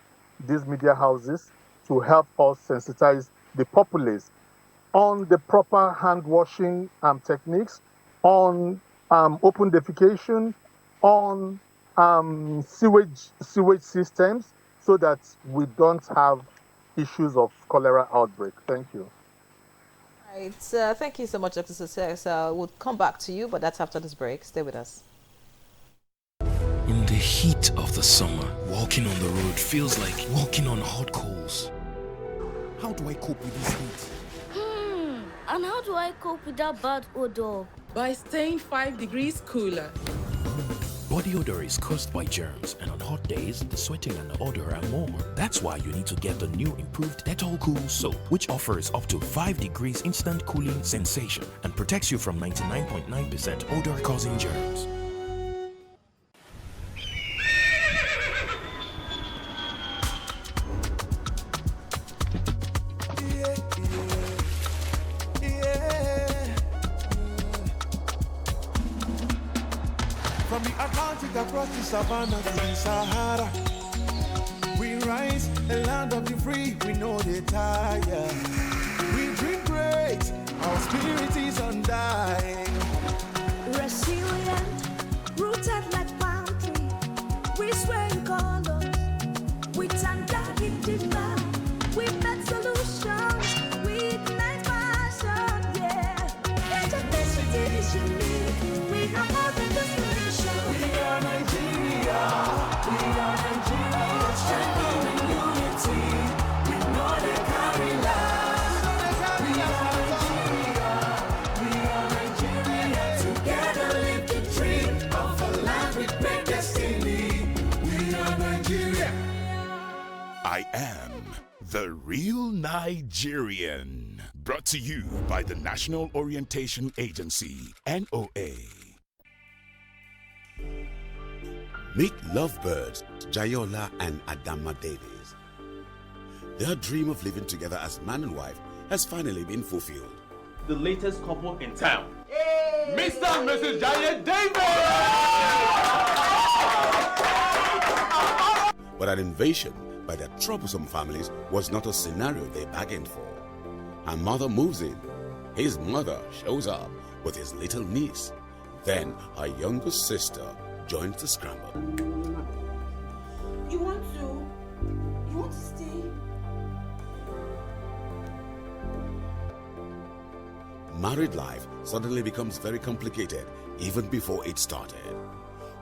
these media houses to help us sensitize the populace on the proper hand washing techniques, on open defecation, on sewage systems, so that we don't have issues of cholera outbreak. Thank you. Right. Thank you so much, Dr. Success. We'll come back to you, but that's after this break. Stay with us. In the heat of the summer, walking on the road feels like walking on hot coals. How do I cope with this heat? And how do I cope with that bad odor? By staying 5 degrees cooler. Body odor is caused by germs, and on hot days, the sweating and the odor are more. That's why you need to get the new improved Dettol Cool Soap, which offers up to 5 degrees instant cooling sensation and protects you from 99.9% odor-causing germs. From the Atlantic across the savannah to the Sahara, we rise, a land of the free, we know they tire. We dream great, our spirit is undying. Resilient, rooted like palm tree, we swear in colors, with undying demand. We make solutions, we ignite passion, yeah. Authenticity is unique, we are more than just we are Nigeria, strengthened in unity. We know they carry love. We are Nigeria, together live the dream of a land with great destiny. We are Nigeria. I am the real Nigerian. Brought to you by the National Orientation Agency, NOA. Meet lovebirds Jayola and Adama Davies. Their dream of living together as man and wife has finally been fulfilled. The latest couple in town, Mr. and Mrs. Jaye Davis! But an invasion by their troublesome families was not a scenario they bargained for. Her mother moves in. His mother shows up with his little niece. Then her younger sister joins the scramble. You want to stay? Married life suddenly becomes very complicated even before it started.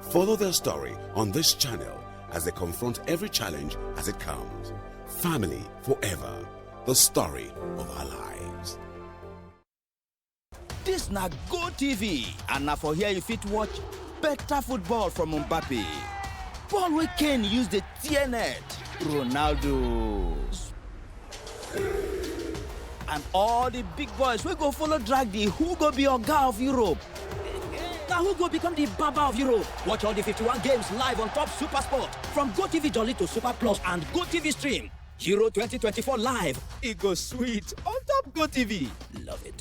Follow their story on this channel as they confront every challenge as it comes. Family Forever, the story of our lives. This na Go TV, and now for here you fit watch better football from Mbappe. Ball wey Kane use the tear net. Ronaldo. And all the big boys wey go follow drag the who go be oga of Europe. Now who go become the Baba of Europe? Watch all the 51 games live on Top Super Sport from GoTV Jolly to Super Plus and GoTV Stream. Euro 2024 live. It goes sweet on Top GoTV. Love it.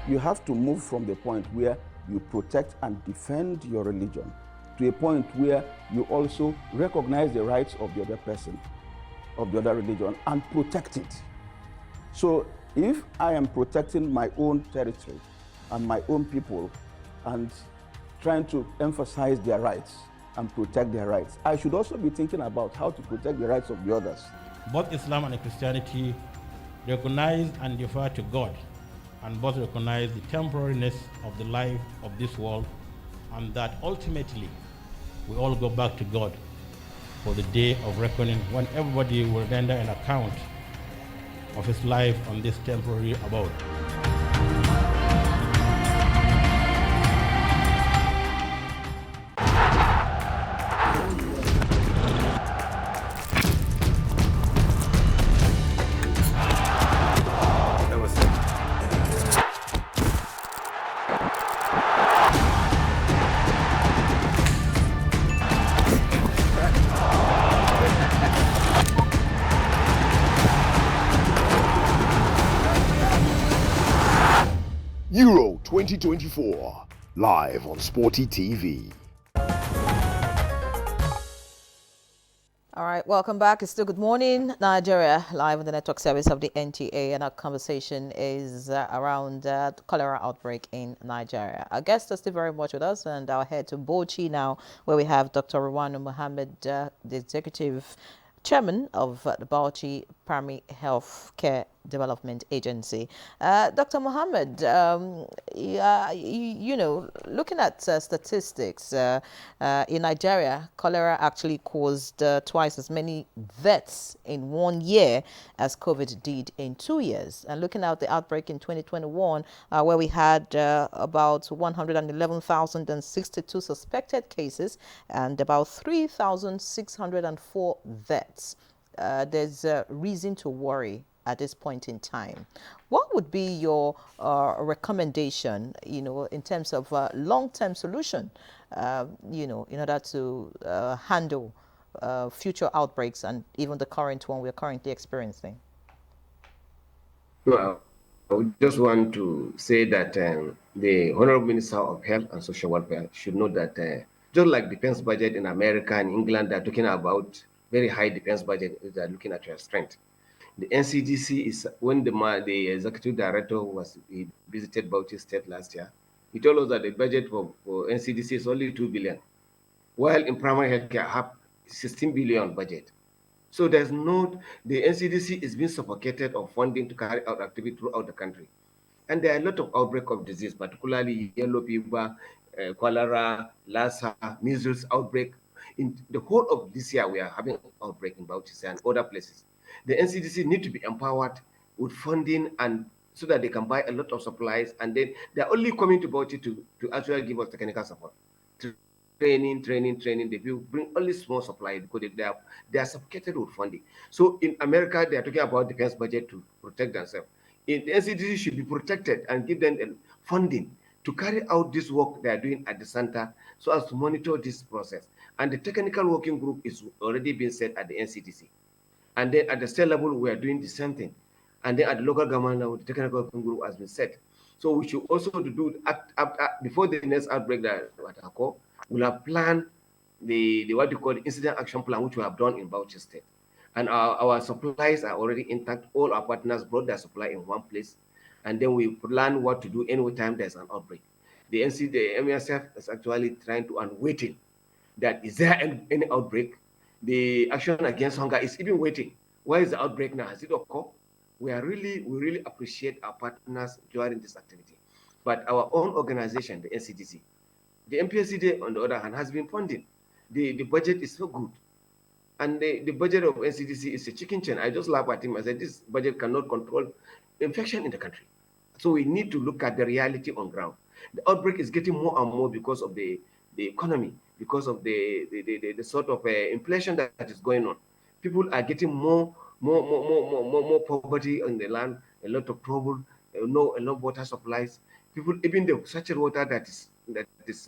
You have to move from the point where you protect and defend your religion to a point where you also recognize the rights of the other person, of the other religion, and protect it. So if I am protecting my own territory and my own people and trying to emphasize their rights and protect their rights, I should also be thinking about how to protect the rights of the others. Both Islam and Christianity recognize and defer to God, and both recognize the temporariness of the life of this world, and that ultimately we all go back to God for the day of reckoning, when everybody will render an account of his life on this temporary abode. Euro 2024, live on Sporty TV. All right, welcome back. It's still Good Morning Nigeria, live on the network service of the NTA, and our conversation is around cholera outbreak in Nigeria. Our guests are still very much with us, and I'll head to Bauchi now, where we have Dr. Rwanu Mohammed, the Executive Chairman of the Bauchi Primary Health Care Development Agency. Dr. Mohammed, you know, looking at statistics, in Nigeria, cholera actually caused twice as many deaths in 1 year as COVID did in 2 years. And looking at the outbreak in 2021, where we had about 111,062 suspected cases and about 3,604 deaths. There's a reason to worry at this point in time. What would be your recommendation, you know, in terms of long-term solution, you know, in order to handle future outbreaks and even the current one we're currently experiencing? Well, I would just want to say that the Honorable Minister of Health and Social Welfare should know that just like defense budget in America and England, they're talking about very high defense budget. They're looking at your strength. The NCDC is, when the executive director he visited Bauchi State last year, he told us that the budget for NCDC is only 2 billion, while in primary healthcare have 16 billion budget. So there's no, the NCDC is being suffocated of funding to carry out activity throughout the country. And there are a lot of outbreak of disease, particularly yellow fever, cholera, Lassa, measles outbreak. In the whole of this year, we are having outbreak in Bauchi and other places. The NCDC need to be empowered with funding, and so that they can buy a lot of supplies, and then they're only coming to Bauchi to actually give us technical support. Training. They will bring only small supply because they are suffocated with funding. So in America, they are talking about defense budget to protect themselves. The NCDC should be protected and give them funding to carry out this work they are doing at the center, so as to monitor this process. And the technical working group is already being set at the NCDC. And then at the state level, we are doing the same thing. And then at the local government level, the technical working group has been set. So we should also do before the next outbreak that occur, we'll have planned the what you call the incident action plan, which we have done in Bauchi State. And our supplies are already intact. All our partners brought their supply in one place. And then we plan what to do any time there's an outbreak. The MSF is actually trying to and waiting that is there any outbreak. The action against hunger is even waiting. Why is the outbreak now? Has it occurred? We really appreciate our partners during this activity. But our own organization, the NCDC, the MPSCD, on the other hand, has been funding. The budget is so good. And the budget of NCDC is a chicken chain. I just laugh at him. I said, this budget cannot control infection in the country. So we need to look at the reality on ground. The outbreak is getting more and more because of the economy, because of the sort of inflation that is going on. People are getting more poverty in the land, a lot of trouble, no, a lot of water supplies. People, even the such water that is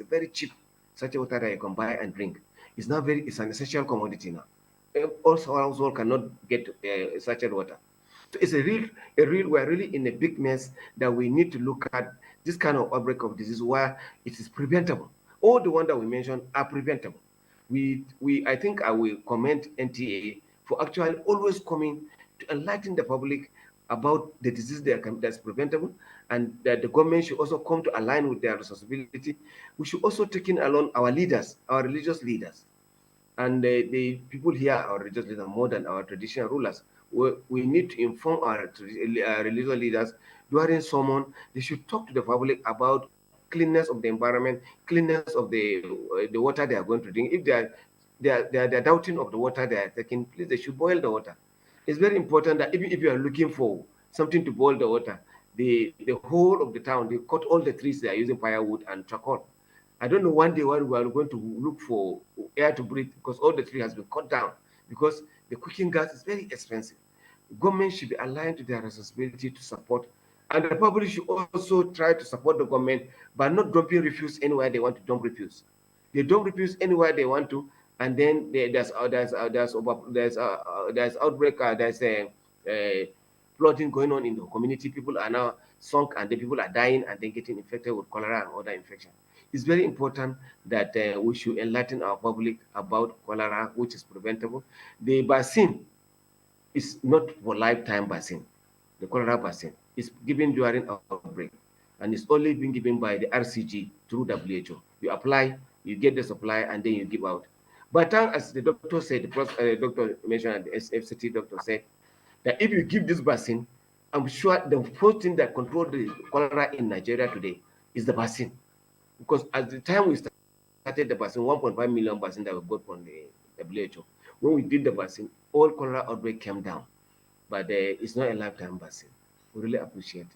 very cheap, such water that you can buy and drink, is now it's an essential commodity now. Also, household cannot get such water. So it's we're really in a big mess that we need to look at this kind of outbreak of disease where it is preventable. All the ones that we mentioned are preventable. I think I will commend NTA for actually always coming to enlighten the public about the disease that's preventable, and that the government should also come to align with their responsibility. We should also take in along our leaders, our religious leaders, and the people here are religious leaders more than our traditional rulers. We need to inform our religious leaders during sermon. They should talk to the public about cleanness of the environment, cleanness of the water they are going to drink. If they are doubting of the water they are taking, please, they should boil the water. It's very important that even if you are looking for something to boil the water, the whole of the town, they cut all the trees. They are using firewood and charcoal. I don't know one day when we are going to look for air to breathe, because all the tree has been cut down, because the cooking gas is very expensive. Government should be aligned to their responsibility to support, and the public should also try to support the government by not dumping refuse anywhere they want to dump refuse. They dump refuse anywhere they want to, and then there's outbreak, there's a flooding going on in the community. People are now sunk, and the people are dying and then getting infected with cholera and other infections. It's very important that we should enlighten our public about cholera, which is preventable. The vaccine is not for lifetime vaccine. The cholera vaccine is given during outbreak, and it's only being given by the RCG through WHO. You apply, you get the supply, and then you give out. But as the doctor said, the doctor mentioned, the FCT doctor said, that if you give this vaccine, I'm sure the first thing that controls the cholera in Nigeria today is the vaccine. Because at the time we started the vaccine, 1.5 million vaccine that we got from the WHO, when we did the vaccine, all cholera outbreak came down. But it's not a lifetime vaccine. We really appreciate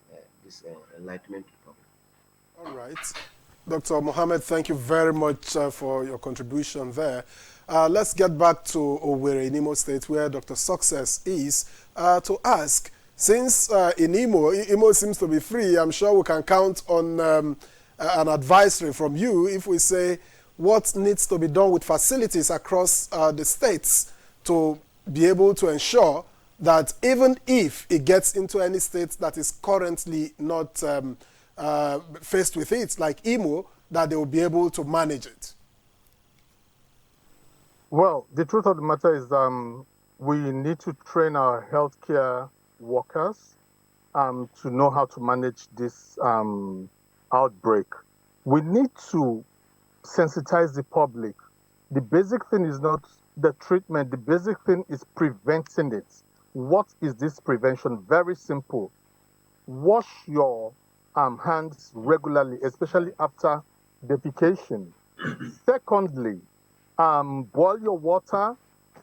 this enlightenment to the public. All right. Dr. Mohammed, thank you very much for your contribution there. Let's get back to Owerri in Imo State, where Dr. Success is, to ask, since in Imo seems to be free, I'm sure we can count on an advisory from you if we say what needs to be done with facilities across the states to be able to ensure that even if it gets into any state that is currently not faced with it, like Imo, that they will be able to manage it. Well, the truth of the matter is we need to train our healthcare workers to know how to manage this outbreak. We need to sensitize the public. The basic thing is not the treatment. The basic thing is preventing it. What is this prevention? Very simple. Wash your hands regularly, especially after defecation. Secondly, boil your water.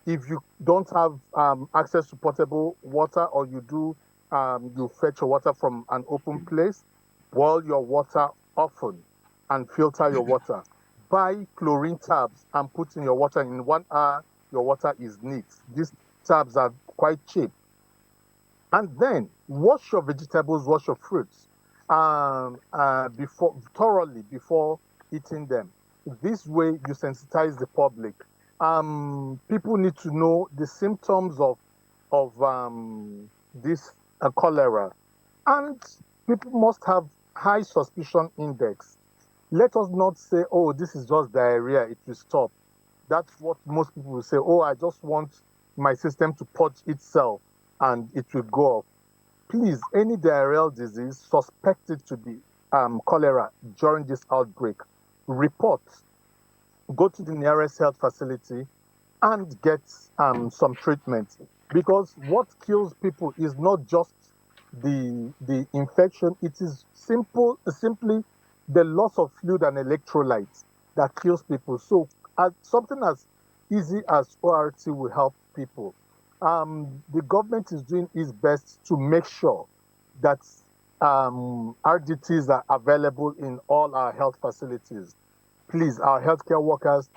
If you don't have access to potable water, or you fetch your water from an open place, boil your water often and filter your water. Buy chlorine tabs and put in your water. In 1 hour, your water is neat. These tabs are quite cheap. And then wash your vegetables, wash your fruits thoroughly before eating them. This way, you sensitize the public. People need to know the symptoms of this cholera, and people must have high suspicion index. Let us not say, oh, this is just diarrhea, it will stop. That's what most people will say. Oh, I just want my system to purge itself and it will go off. Please, any diarrheal disease, suspect it to be cholera during this outbreak. Report. Go to the nearest health facility and get some treatment. Because what kills people is not just the infection, it is simply the loss of fluid and electrolytes that kills people. So something as easy as ORT will help people. The government is doing its best to make sure that RDTs are available in all our health facilities. Please, our healthcare workers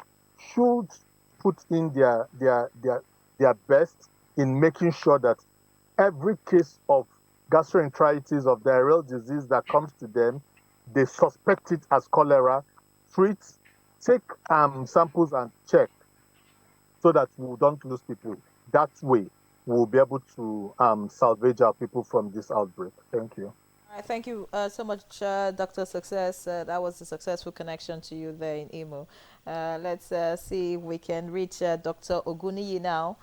should put in their best in making sure that every case of gastroenteritis of diarrheal disease that comes to them, they suspect it as cholera, treat, take samples and check so that we don't lose people. That way, we'll be able to salvage our people from this outbreak. Thank you. All right, thank you so much, Dr. Success. That was a successful connection to you there in Imo. Let's see if we can reach Dr. Oguniyi now.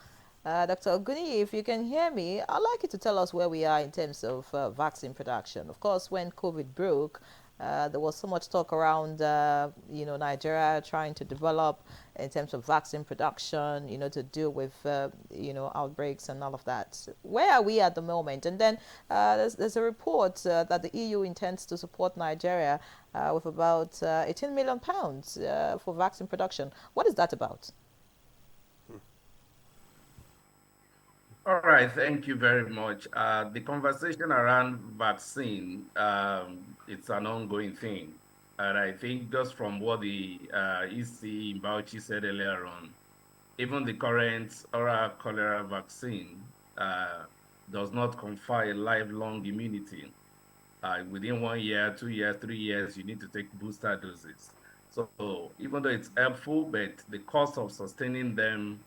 Dr. Oguniyi, if you can hear me, I'd like you to tell us where we are in terms of vaccine production. Of course, when COVID broke, there was so much talk around, Nigeria trying to develop in terms of vaccine production, to deal with, outbreaks and all of that. Where are we at the moment? And then there's a report that the EU intends to support Nigeria with about 18 million pounds for vaccine production. What is that about? All right, thank you very much. The conversation around vaccine, it's an ongoing thing. And I think just from what the EC in Bauchi said earlier on, even the current oral cholera vaccine does not confer a lifelong immunity. Within 1 year, 2 years, 3 years, you need to take booster doses. So even though it's helpful, but the cost of sustaining them,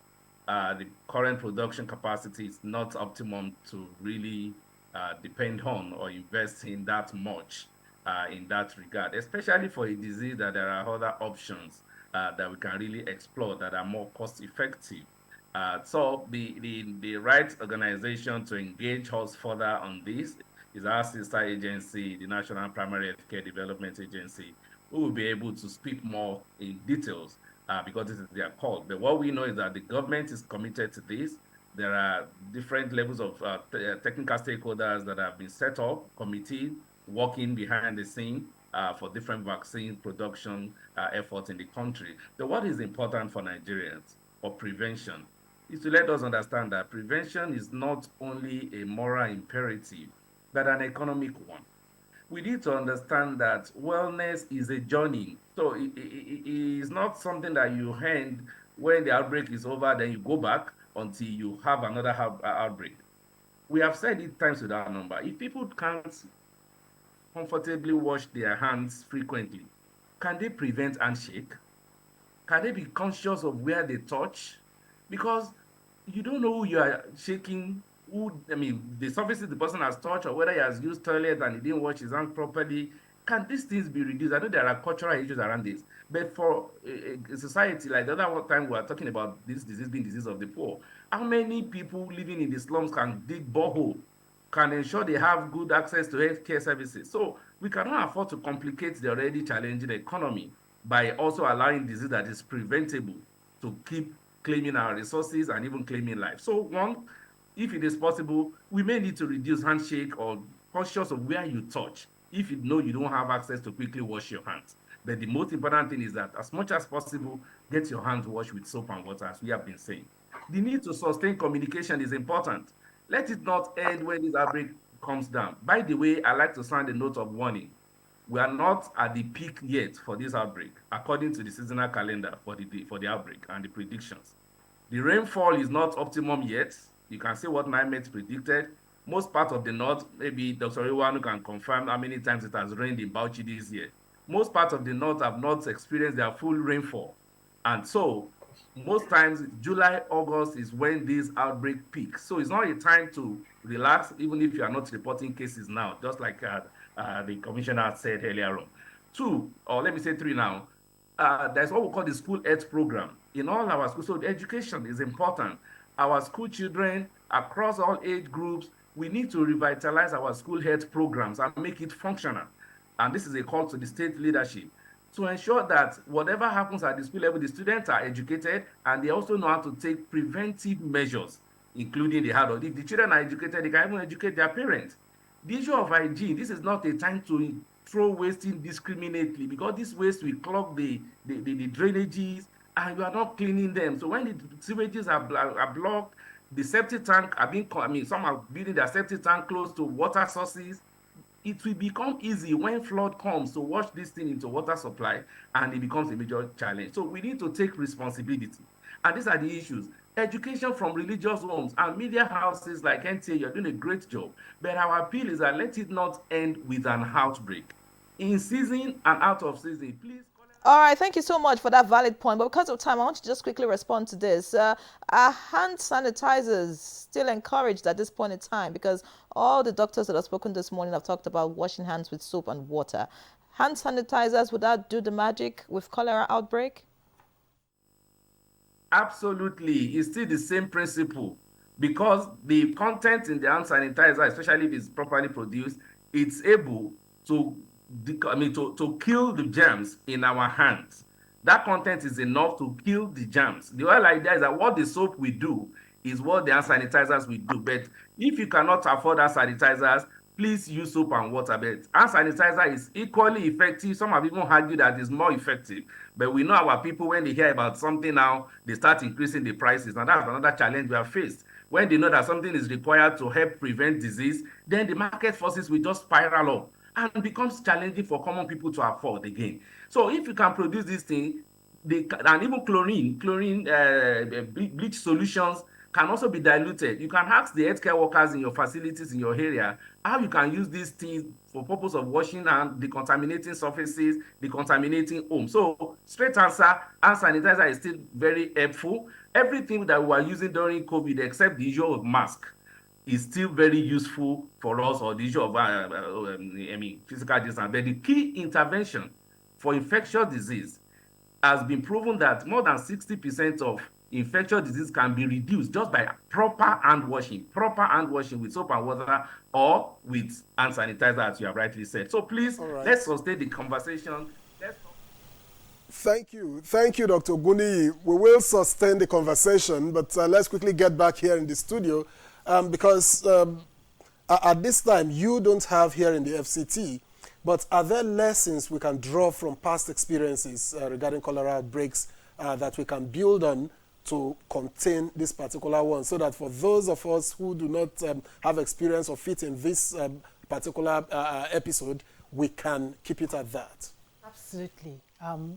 the current production capacity is not optimum to really depend on or invest in that much in that regard, especially for a disease that there are other options that we can really explore that are more cost effective. So the right organization to engage us further on this is our sister agency, the National Primary Healthcare Development Agency, who will be able to speak more in details because this is their call. But what we know is that the government is committed to this. There are different levels of technical stakeholders that have been set up, committee working behind the scene for different vaccine production efforts in the country. So what is important for Nigerians for prevention is to let us understand that prevention is not only a moral imperative, but an economic one. We need to understand that wellness is a journey. So it is not something that you end when the outbreak is over, then you go back until you have another outbreak. We have said it times without number. If people can't comfortably wash their hands frequently, can they prevent handshake? Can they be conscious of where they touch? Because you don't know who you are shaking, the surfaces the person has touched, or whether he has used toilet and he didn't wash his hands properly. Can these things be reduced? I know there are cultural issues around this, but for a society like the other time we were talking about this disease being disease of the poor, how many people living in the slums can dig borehole, can ensure they have good access to healthcare services? So we cannot afford to complicate the already challenging economy by also allowing disease that is preventable to keep claiming our resources and even claiming life. So one, if it is possible, we may need to reduce handshake or conscious of where you touch if you know you don't have access to quickly wash your hands. But the most important thing is that as much as possible, get your hands washed with soap and water, as we have been saying. The need to sustain communication is important. Let it not end when this outbreak comes down. By the way, I like to sound a note of warning. We are not at the peak yet for this outbreak, according to the seasonal calendar for the outbreak and the predictions. The rainfall is not optimum yet. You can see what NIMET predicted. Most part of the north, maybe Dr. Iwanu can confirm how many times it has rained in Bauchi this year. Most parts of the north have not experienced their full rainfall. And so most times July, August is when this outbreak peaks. So it's not a time to relax, even if you are not reporting cases now, just like the commissioner said earlier on. Two, or let me say three now, there's what we call the school health program in all our schools. So education is important. Our school children across all age groups, we need to revitalize our school health programs and make it functional. And this is a call to the state leadership to ensure that whatever happens at the school level, the students are educated and they also know how to take preventive measures, including the hard. If the children are educated, they can even educate their parents. The issue of hygiene, this is not a time to throw waste indiscriminately because this waste will clog the drainages and you are not cleaning them. So when the sewages are blocked, the septic tank are being, some are building their septic tank close to water sources. it will become easy when flood comes to wash this thing into water supply, and it becomes a major challenge. So we need to take responsibility. And these are the issues. Education from religious homes and media houses like NTA, you're doing a great job. But our appeal is that let it not end with an outbreak. In season and out of season, please. All right, thank you so much for that valid point. But because of time, I want to just quickly respond to this. Are hand sanitizers still encouraged at this point in time? Because all the doctors that have spoken this morning have talked about washing hands with soap and water. Hand sanitizers, would that do the magic with cholera outbreak? Absolutely, it's still the same principle, because the content in the hand sanitizer, especially if it's properly produced, it's able to to kill the germs in our hands. That content is enough to kill the germs. The whole idea is that what the soap will do is what the hand sanitizers will do. But if you cannot afford hand sanitizers, please use soap and water. But hand sanitizer is equally effective. Some have even argued that it's more effective. But we know our people, when they hear about something now, they start increasing the prices. And that's another challenge we have faced. When they know that something is required to help prevent disease, then the market forces will just spiral up and becomes challenging for common people to afford again. So if you can produce this thing, and even chlorine, bleach solutions can also be diluted. You can ask the healthcare workers in your facilities in your area how you can use these things for purpose of washing and decontaminating surfaces, decontaminating homes. So straight answer, hand sanitizer is still very helpful. Everything that we are using during COVID, except the issue of mask, is still very useful for us, or the issue of physical distance. But the key intervention for infectious disease has been proven that more than 60% of infectious disease can be reduced just by proper hand washing with soap and water, or with hand sanitizer, as you have rightly said. So please, let's sustain the conversation. Thank you, Dr. Guni. We will sustain the conversation, but let's quickly get back here in the studio. Because at this time, you don't have here in the FCT, but are there lessons we can draw from past experiences regarding cholera outbreaks that we can build on to contain this particular one, so that for those of us who do not have experience or fit in this particular episode, we can keep it at that? Absolutely.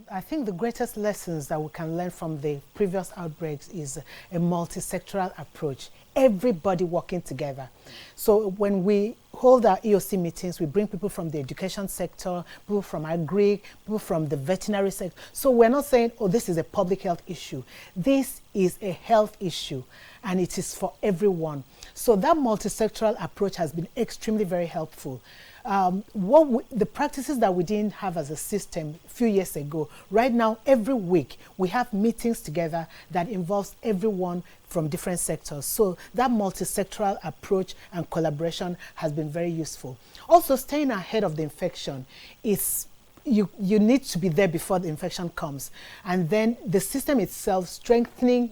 I think the greatest lessons that we can learn from the previous outbreaks is a multi-sectoral approach. Everybody working together. So when we hold our EOC meetings, we bring people from the education sector, people from agri, people from the veterinary sector. So we're not saying, oh, this is a public health issue. This is a health issue, and it is for everyone. So that multi-sectoral approach has been extremely very helpful. The practices that we didn't have as a system a few years ago, right now, every week, we have meetings together that involves everyone from different sectors. So that multi-sectoral approach and collaboration has been very useful. Also, staying ahead of the infection is you need to be there before the infection comes. And then the system itself strengthening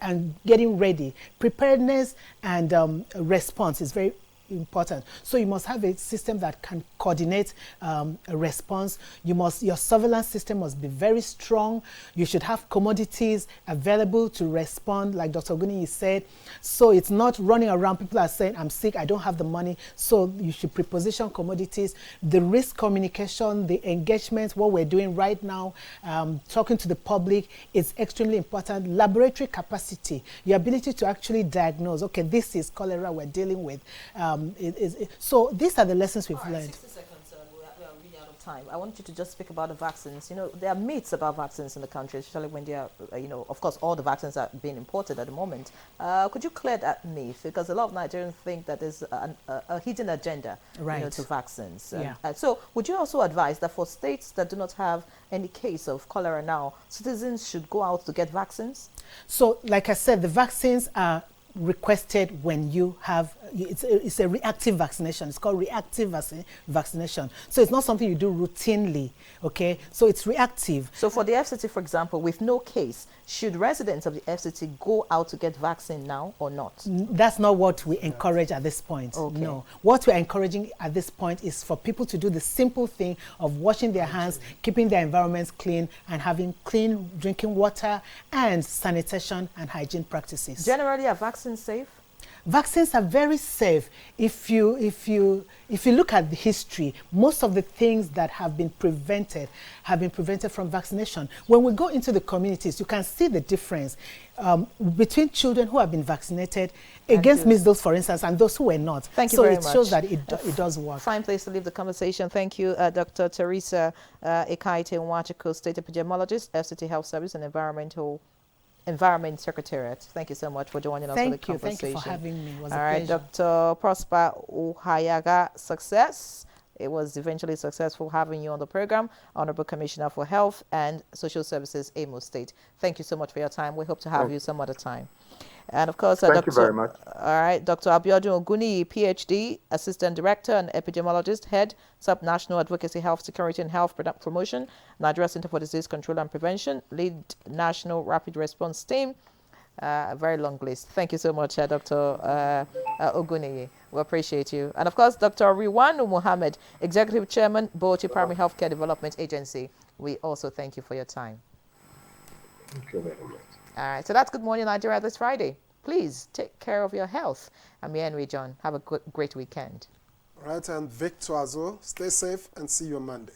and getting ready. Preparedness and response is very important. So you must have a system that can coordinate a response. Your surveillance system must be very strong. You should have commodities available to respond, like Dr. Guni said. So it's not running around, people are saying, I'm sick, I don't have the money. So you should preposition commodities. The risk communication, the engagement, what we're doing right now, talking to the public is extremely important. Laboratory capacity, your ability to actually diagnose, okay, this is cholera we're dealing with. So these are the lessons we've learned. 60 seconds, we are really out of time. I want you to just speak about the vaccines. You know, there are myths about vaccines in the country, especially when they are, of course, all the vaccines are being imported at the moment. Could you clear that myth? Because a lot of Nigerians think that there's a hidden agenda to vaccines. Yeah. So would you also advise that for states that do not have any case of cholera now, citizens should go out to get vaccines? So, like I said, the vaccines are requested when you have, it's a reactive vaccination. It's called reactive vaccination. So it's not something you do routinely, okay? So it's reactive. So for the FCT, for example, with no case, should residents of the FCT go out to get vaccine now or not? That's not what we encourage at this point. Okay. No. What we're encouraging at this point is for people to do the simple thing of washing their hands, keeping their environments clean, and having clean drinking water and sanitation and hygiene practices. Generally, are vaccines safe? vaccines are very safe. If you look at the history, most of the things that have been prevented from vaccination. When we go into the communities, you can see the difference between children who have been vaccinated against measles, for instance, and those who were not. Thank you very much. So it shows that it does work. Fine place to leave the conversation. Thank you, Dr. Teresa Ekaite Nwachukwu, State Epidemiologist, FCT Health Service and Environment Secretariat. Thank you so much for joining us for the conversation. Thank you for having me. It was All a right, pleasure. Dr. Prosper Uhayaga, success. It was eventually successful having you on the program, Honorable Commissioner for Health and Social Services, Imo State. Thank you so much for your time. We hope to have you some other time. And of course, Thank you very much. All right, Dr. Abiodun Oguni, PhD, Assistant Director and Epidemiologist, Head, Sub-National Advocacy, Health Security and Health Promotion, Nigeria Center for Disease Control and Prevention, Lead National Rapid Response Team. A very long list. Thank you so much, Dr. Oguni. We appreciate you. And of course, Dr. Riwanu Mohammed, Executive Chairman, Bauchi Primary Healthcare Development Agency. We also thank you for your time. Thank you very much. All right, so that's Good Morning Nigeria this Friday. Please take care of your health. I'm Henry John. Have a great weekend. All right, and Victor Azo, stay safe and see you on Monday.